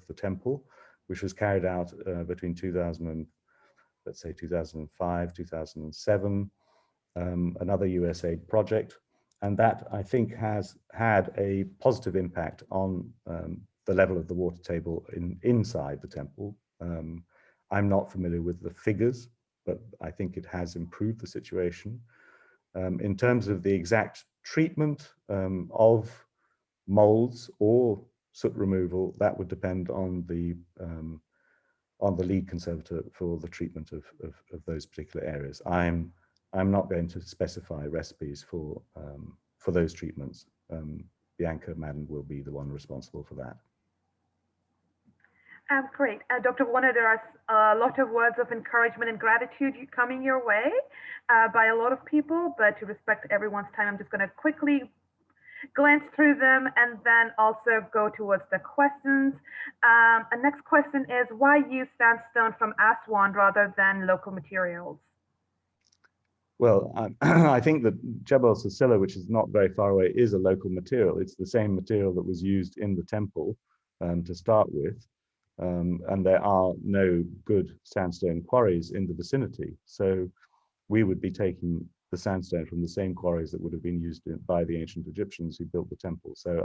the temple, which was carried out between 2000 and, let's say, 2005, 2007, another USAID project. And that, I think, has had a positive impact on the level of the water table inside the temple. I'm not familiar with the figures, but I think it has improved the situation. In terms of the exact treatment of molds or soot removal, that would depend on the lead conservator for the treatment of those particular areas. I'm not going to specify recipes for those treatments. Bianca Madden will be the one responsible for that. Great. Dr. Warner, there are a lot of words of encouragement and gratitude coming your way by a lot of people, but to respect everyone's time, I'm just going to quickly glance through them and then also go towards the questions. The next question is, why use sandstone from Aswan rather than local materials? Well, I think that Jebel Sisila, which is not very far away, is a local material. It's the same material that was used in the temple to start with. And there are no good sandstone quarries in the vicinity. So we would be taking the sandstone from the same quarries that would have been used by the ancient Egyptians who built the temple. So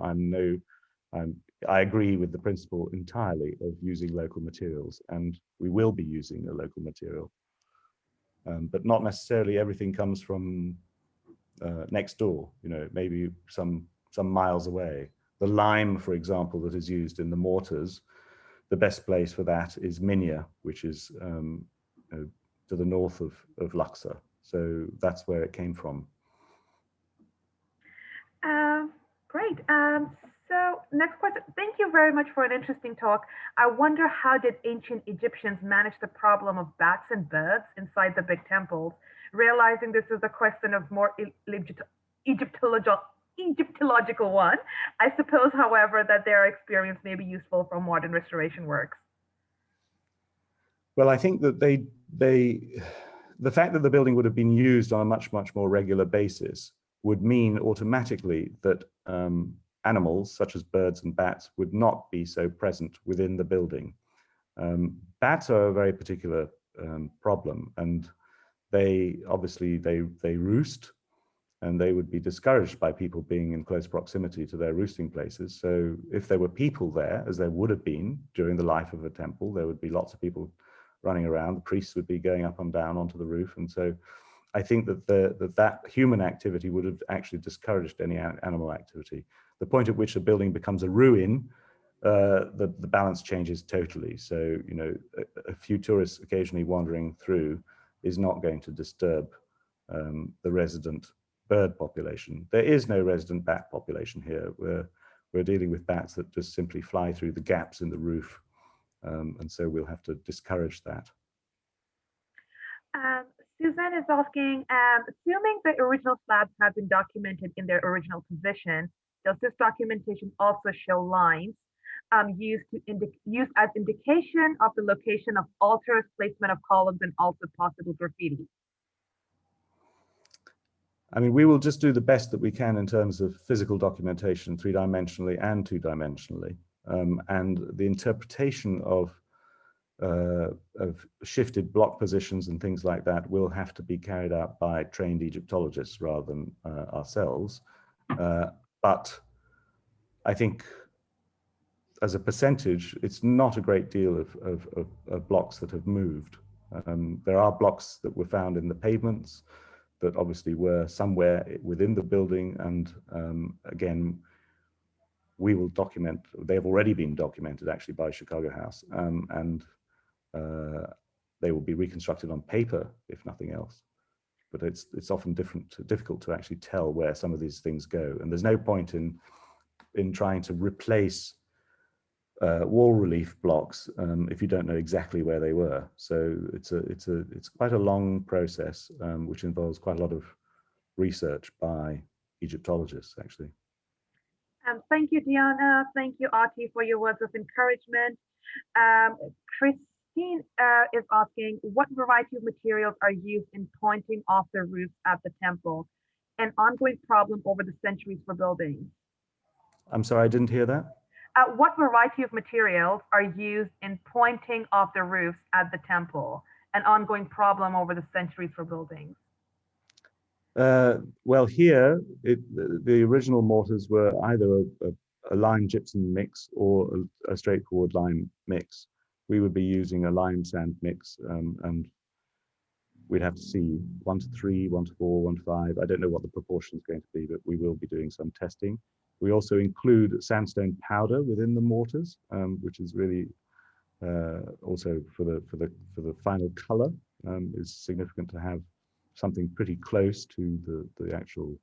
I agree with the principle entirely of using local materials, and we will be using a local material. But not necessarily everything comes from next door, maybe some miles away. The lime, for example, that is used in the mortars, the best place for that is Minya, which is to the north of Luxor. So that's where it came from. Great. So next question. Thank you very much for an interesting talk. I wonder, how did ancient Egyptians manage the problem of bats and birds inside the big temples? Realizing this is a question of more Egyptological one, I suppose, however, that their experience may be useful for modern restoration works. Well, I think that the fact that the building would have been used on a much more regular basis would mean automatically that animals such as birds and bats would not be so present within the building. Bats are a very particular problem, and they roost, and they would be discouraged by people being in close proximity to their roosting places. So if there were people there, as there would have been during the life of a temple, there would be lots of people running around. The priests would be going up and down onto the roof. And so I think that that human activity would have actually discouraged any animal activity. The point at which a building becomes a ruin, the balance changes totally. So, a few tourists occasionally wandering through is not going to disturb the resident bird population. There is no resident bat population here. We're dealing with bats that just simply fly through the gaps in the roof. And so we'll have to discourage that. Suzanne is asking, assuming the original slabs have been documented in their original position, does this documentation also show lines used as indication of the location of altars, placement of columns, and also possible graffiti? I mean, we will just do the best that we can in terms of physical documentation, three-dimensionally and two-dimensionally. And the interpretation of shifted block positions and things like that will have to be carried out by trained Egyptologists rather than ourselves. But I think as a percentage, it's not a great deal of blocks that have moved. There are blocks that were found in the pavements that obviously were somewhere within the building, and again, we will document, they've already been documented actually by Chicago House, and they will be reconstructed on paper, if nothing else. But it's often difficult to actually tell where some of these things go. And there's no point in trying to replace wall relief blocks if you don't know exactly where they were. So it's quite a long process, which involves quite a lot of research by Egyptologists, actually. Thank you, Diana. Thank you, Artie, for your words of encouragement. Christine is asking, what variety of materials are used in pointing off the roofs at the temple? An ongoing problem over the centuries for buildings. I'm sorry, I didn't hear that. What variety of materials are used in pointing off the roofs at the temple? An ongoing problem over the centuries for buildings. Well, here, the original mortars were either a lime gypsum mix or a straightforward lime mix. We would be using a lime sand mix, and we'd have to see 1:3, 1:4, 1:5. I don't know what the proportion is going to be, but we will be doing some testing. We also include sandstone powder within the mortars, which is really also for the final color is significant to have something pretty close to the actual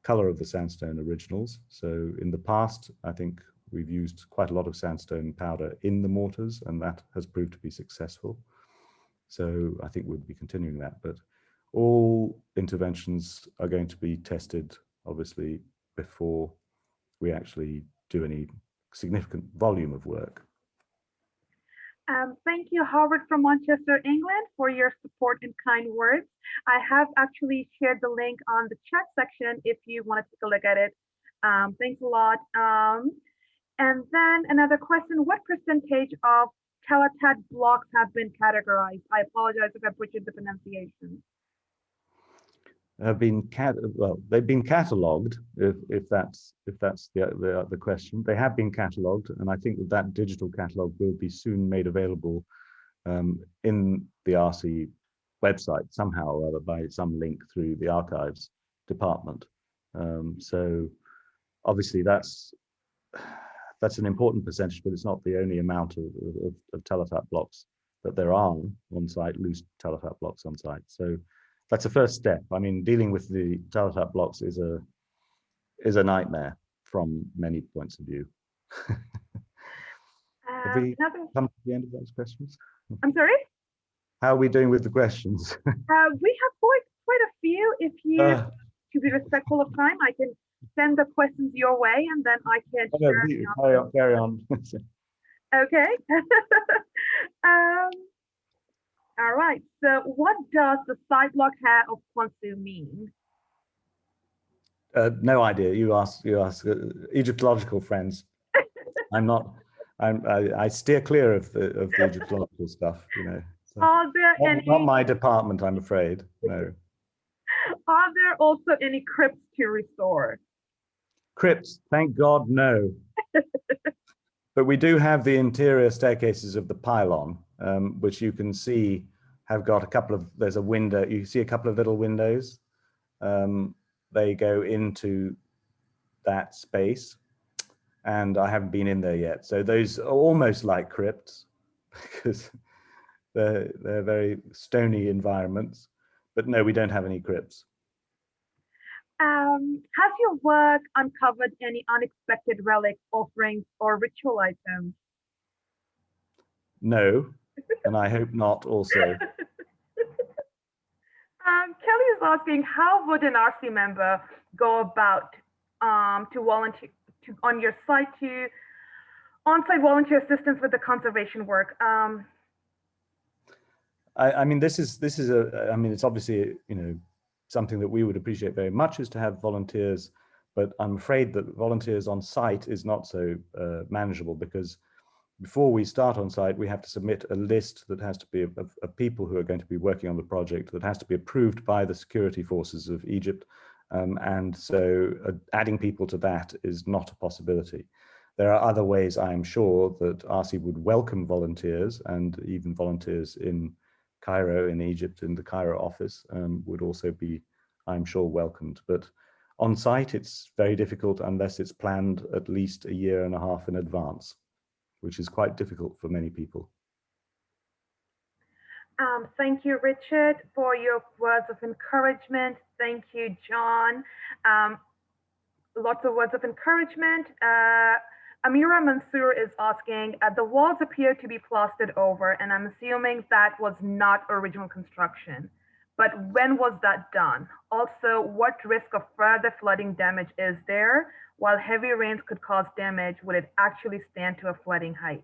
color of the sandstone originals. So in the past, I think we've used quite a lot of sandstone powder in the mortars, and that has proved to be successful. So I think we'll be continuing that, but all interventions are going to be tested, obviously, before we actually do any significant volume of work. Thank you, Howard from Manchester, England, for your support and kind words. I have actually shared the link on the chat section if you want to take a look at it. Thanks a lot. And then another question, what percentage of Talatat blocks have been categorized? I apologize if I butchered the pronunciation. Have been they've been catalogued, if that's the question. They have been catalogued, and I think that digital catalogue will be soon made available in the ARCE website somehow or other by some link through the archives department. So obviously that's an important percentage, but it's not the only amount of Talatat blocks that there are on site, loose Talatat blocks on site. So that's a first step. I mean, dealing with the Talatat blocks is a nightmare from many points of view. Have we come to the end of those questions? I'm sorry? How are we doing with the questions? We have quite a few. If you, to be respectful of time, I can send the questions your way, and then I can share. Carry on. Okay. All right. So, what does the side block hair of Khonsu mean? No idea. You ask Egyptological friends. I steer clear of the Egyptological stuff. You know. So Are there not my department, I'm afraid. No. Are there also any crypts to restore? Crypts, thank God, no. But we do have the interior staircases of the pylon, which you can see have got a couple of, there's a window, you see a couple of little windows. They go into that space, and I haven't been in there yet. So those are almost like crypts because they're very stony environments. But no, we don't have any crypts. Has your work uncovered any unexpected relics, offerings, or ritual items? No, and I hope not also. Kelly is asking, how would an ARCE member go about to volunteer on your site to on-site volunteer assistance with the conservation work? I mean, this is I mean, it's obviously, you know, something that we would appreciate very much is to have volunteers, but I'm afraid that volunteers on site is not so manageable, because before we start on site, we have to submit a list that has to be of people who are going to be working on the project, that has to be approved by the security forces of Egypt. And so adding people to that is not a possibility. There are other ways, I am sure, that ARCE would welcome volunteers, and even volunteers in Cairo, in Egypt, in the Cairo office would also be, I'm sure, welcomed. But on site, it's very difficult unless it's planned at least a year and a half in advance, which is quite difficult for many people. Thank you, Richard, for your words of encouragement. Thank you, John. Lots of words of encouragement. Amira Mansour is asking, the walls appear to be plastered over, and I'm assuming that was not original construction. But when was that done? Also, what risk of further flooding damage is there? While heavy rains could cause damage, would it actually stand to a flooding height?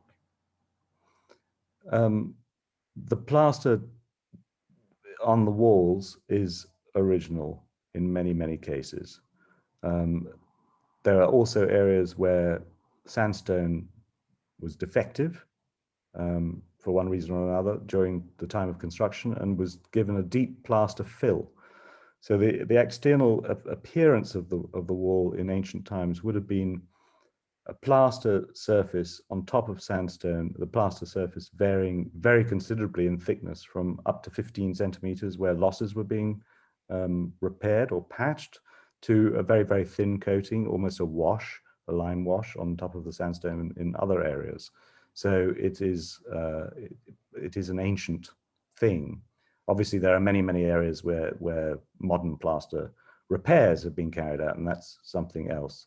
The plaster on the walls is original in many, many cases. There are also areas where sandstone was defective for one reason or another during the time of construction and was given a deep plaster fill. So the external appearance of the wall in ancient times would have been a plaster surface on top of sandstone, the plaster surface varying very considerably in thickness from up to 15 centimeters where losses were being repaired or patched, to a very, very thin coating, almost a wash, a lime wash on top of the sandstone in other areas. So it is an ancient thing. Obviously, there are many, many areas where modern plaster repairs have been carried out, and that's something else.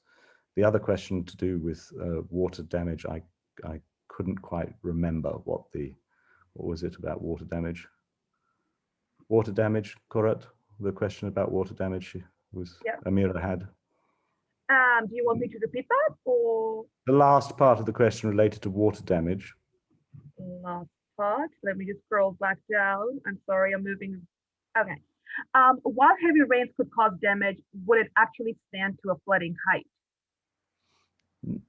The other question to do with water damage, I couldn't quite remember what was it about water damage? Water damage, Korat? The question about water damage was, yeah. Amira had. Do you want me to repeat that, or? The last part of the question related to water damage. Last part, let me just scroll back down. I'm sorry, I'm moving. Okay. While heavy rains could cause damage, would it actually stand to a flooding height?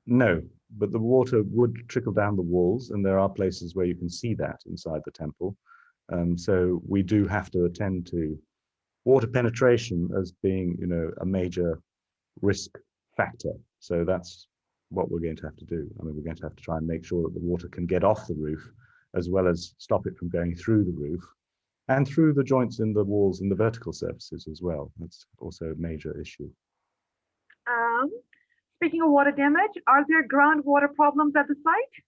No, but the water would trickle down the walls, and there are places where you can see that inside the temple. So we do have to attend to water penetration as being, a major risk factor. So that's what we're going to have to do. I mean, we're going to have to try and make sure that the water can get off the roof, as well as stop it from going through the roof and through the joints in the walls and the vertical surfaces as well. That's also a major issue. Speaking of water damage, are there groundwater problems at the site?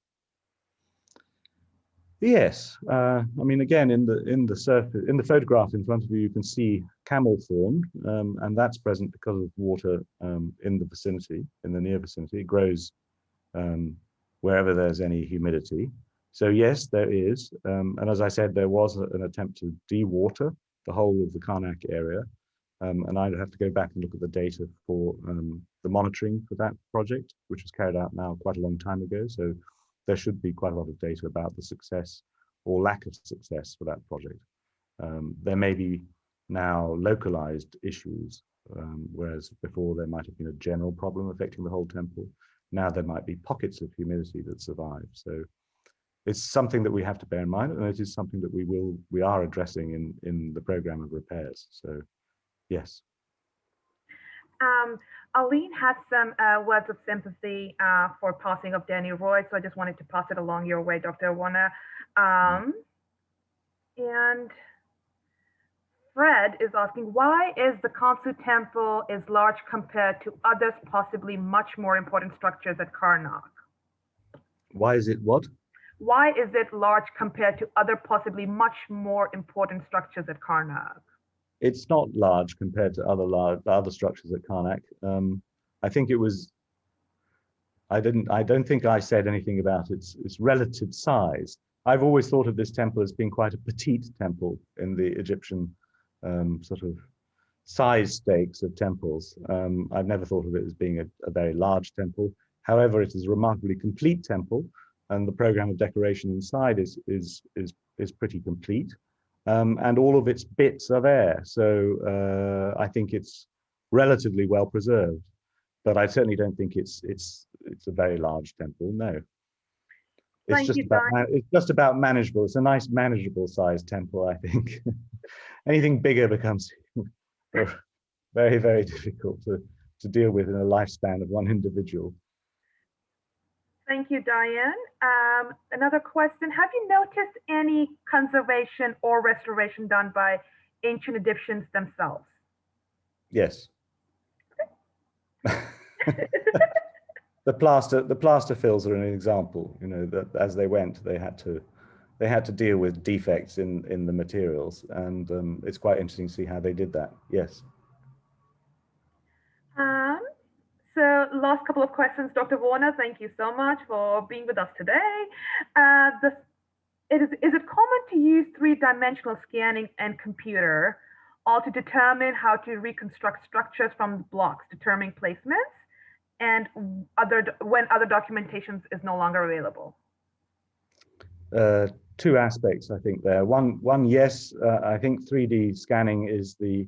Yes, I mean, again, in the photograph in front of you, you can see camel thorn, and that's present because of water in the vicinity, in the near vicinity. It grows wherever there's any humidity. So yes, there is, and as I said, there was an attempt to dewater the whole of the Karnak area, and I'd have to go back and look at the data for the monitoring for that project, which was carried out now quite a long time ago. So there should be quite a lot of data about the success or lack of success for that project. There may be now localized issues, whereas before there might have been a general problem affecting the whole temple. Now there might be pockets of humidity that survive. So it's something that we have to bear in mind, and it is something that we are addressing in the program of repairs. So yes. Aline has some words of sympathy for passing of Danny Roy, so I just wanted to pass it along your way, Dr. Warner. And Fred is asking, why is the Khonsu Temple is large compared to others possibly much more important structures at Karnak? Why is it what? Why is it large compared to other possibly much more important structures at Karnak? It's not large compared to other structures at Karnak. I think it was. I don't think I said anything about its relative size. I've always thought of this temple as being quite a petite temple in the Egyptian sort of size stakes of temples. I've never thought of it as being a very large temple. However, it is a remarkably complete temple, and the program of decoration inside is pretty complete. And all of its bits are there. So I think it's relatively well preserved, but I certainly don't think it's a very large temple. No, it's just about manageable. It's a nice manageable sized temple, I think. Anything bigger becomes very, very difficult to deal with in a lifespan of one individual. Thank you, Diane. Another question. Have you noticed any conservation or restoration done by ancient Egyptians themselves? Yes. The plaster fills are an example. You know, that as they went, they had to deal with defects in the materials, and it's quite interesting to see how they did that. Yes. So last couple of questions, Dr. Warner, thank you so much for being with us today. Is it common to use three-dimensional scanning and computer all to determine how to reconstruct structures from blocks, determining placements, and when other documentations is no longer available? Two aspects, I think there. One, yes, I think 3D scanning is the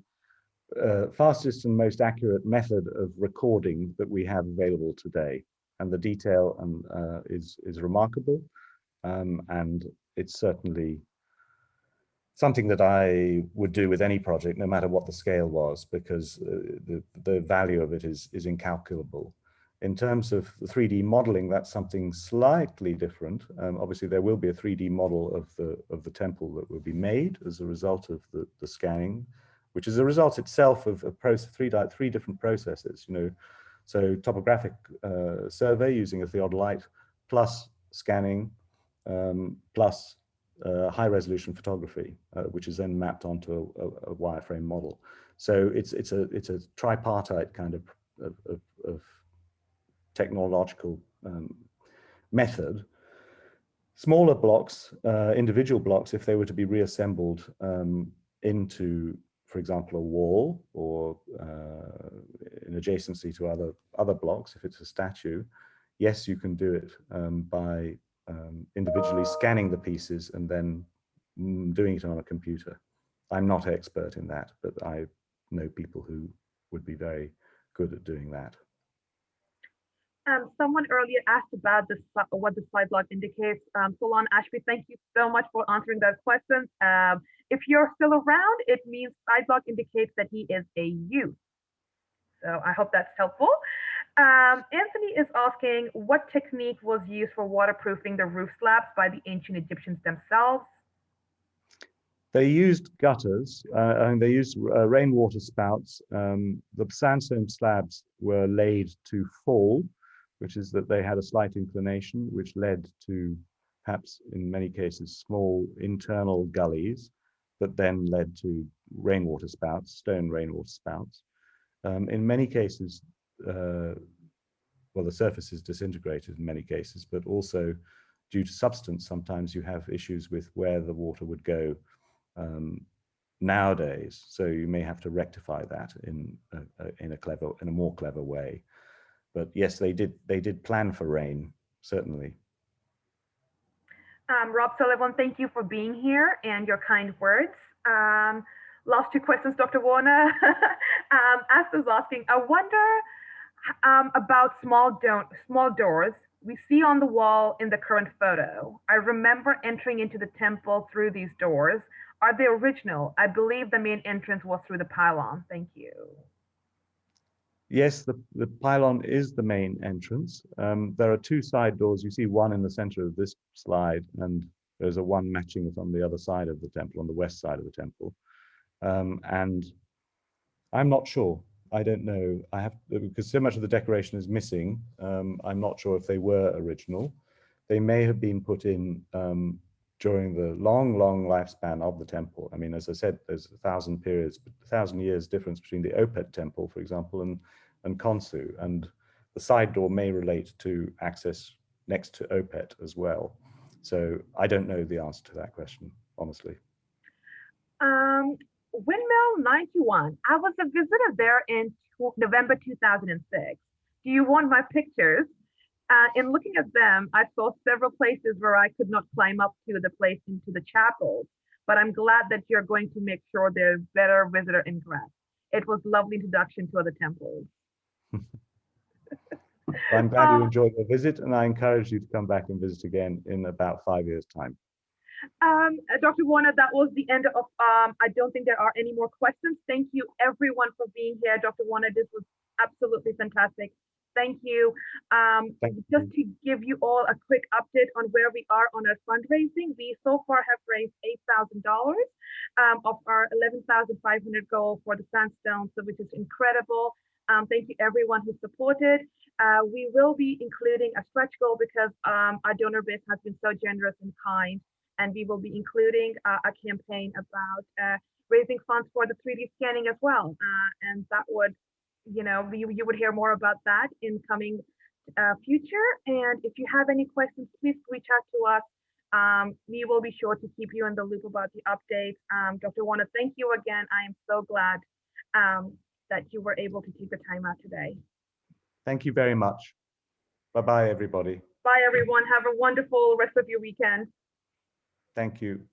fastest and most accurate method of recording that we have available today, and the detail is remarkable, and it's certainly something that I would do with any project, no matter what the scale was, because the value of it is incalculable. In terms of the 3D modeling, that's something slightly different. Obviously, there will be a 3D model of the temple that will be made as a result of the scanning, which is a result itself of three different processes. You know, so topographic survey using a theodolite, plus scanning, plus high-resolution photography, which is then mapped onto a wireframe model. So it's a tripartite kind of technological method. Smaller blocks, individual blocks, if they were to be reassembled into, for example, a wall or in adjacency to other blocks, if it's a statue, yes, you can do it by individually scanning the pieces and then doing it on a computer. I'm not expert in that, but I know people who would be very good at doing that. Someone earlier asked about what the slide log indicates. Solon Ashby, thank you so much for answering those questions. If you're still around, it means slide log indicates that he is a youth. So I hope that's helpful. Anthony is asking, what technique was used for waterproofing the roof slabs by the ancient Egyptians themselves? They used gutters and they used rainwater spouts. The sandstone slabs were laid to fall, which is that they had a slight inclination, which led to perhaps in many cases small internal gullies that then led to rainwater spouts, stone rainwater spouts. In many cases, well, the surface is disintegrated in many cases, but also due to substance, sometimes you have issues with where the water would go nowadays. So you may have to rectify that in a more clever way. But yes, they did plan for rain, certainly. Rob Sullivan, thank you for being here and your kind words. Last two questions, Dr. Warner. Asta's asking, I wonder about small doors we see on the wall in the current photo. I remember entering into the temple through these doors. Are they original? I believe the main entrance was through the pylon. Thank you. Yes, the pylon is the main entrance. There are two side doors. You see one in the center of this slide, and there's a one matching it on the other side of the temple, on the west side of the temple. And I'm not sure. I don't know. Because so much of the decoration is missing. I'm not sure if they were original. They may have been put in during the long lifespan of the temple. I mean, as I said, there's 1,000 years difference between the Opet temple, for example, and Khonsu, and the side door may relate to access next to Opet as well. So I don't know the answer to that question, honestly. Windmill 91. I was a visitor there in November 2006. Do you want my pictures? In looking at them, I saw several places where I could not climb up to the place into the chapels, but I'm glad that you're going to make sure there's better visitor ingress. It was lovely introduction to other temples. I'm glad you enjoyed the visit, and I encourage you to come back and visit again in about 5 years' time. Dr. Warner, that was the end of, I don't think there are any more questions. Thank you everyone for being here. Dr. Warner, this was absolutely fantastic. Thank you. Thank Just you. to give you all a quick update on where we are on our fundraising, we so far have raised $8,000 of our 11,500 goal for the sandstone, so which is incredible. Thank you everyone who supported. We will be including a stretch goal because our donor base has been so generous and kind, and we will be including a campaign about raising funds for the 3D scanning as well. And that would, you know, you would hear more about that in coming future. And if you have any questions, please reach out to us. We will be sure to keep you in the loop about the updates. Dr. Warner, thank you again. I am so glad that you were able to take the time out today. Thank you very much. Bye-bye, everybody. Bye, everyone. Have a wonderful rest of your weekend. Thank you.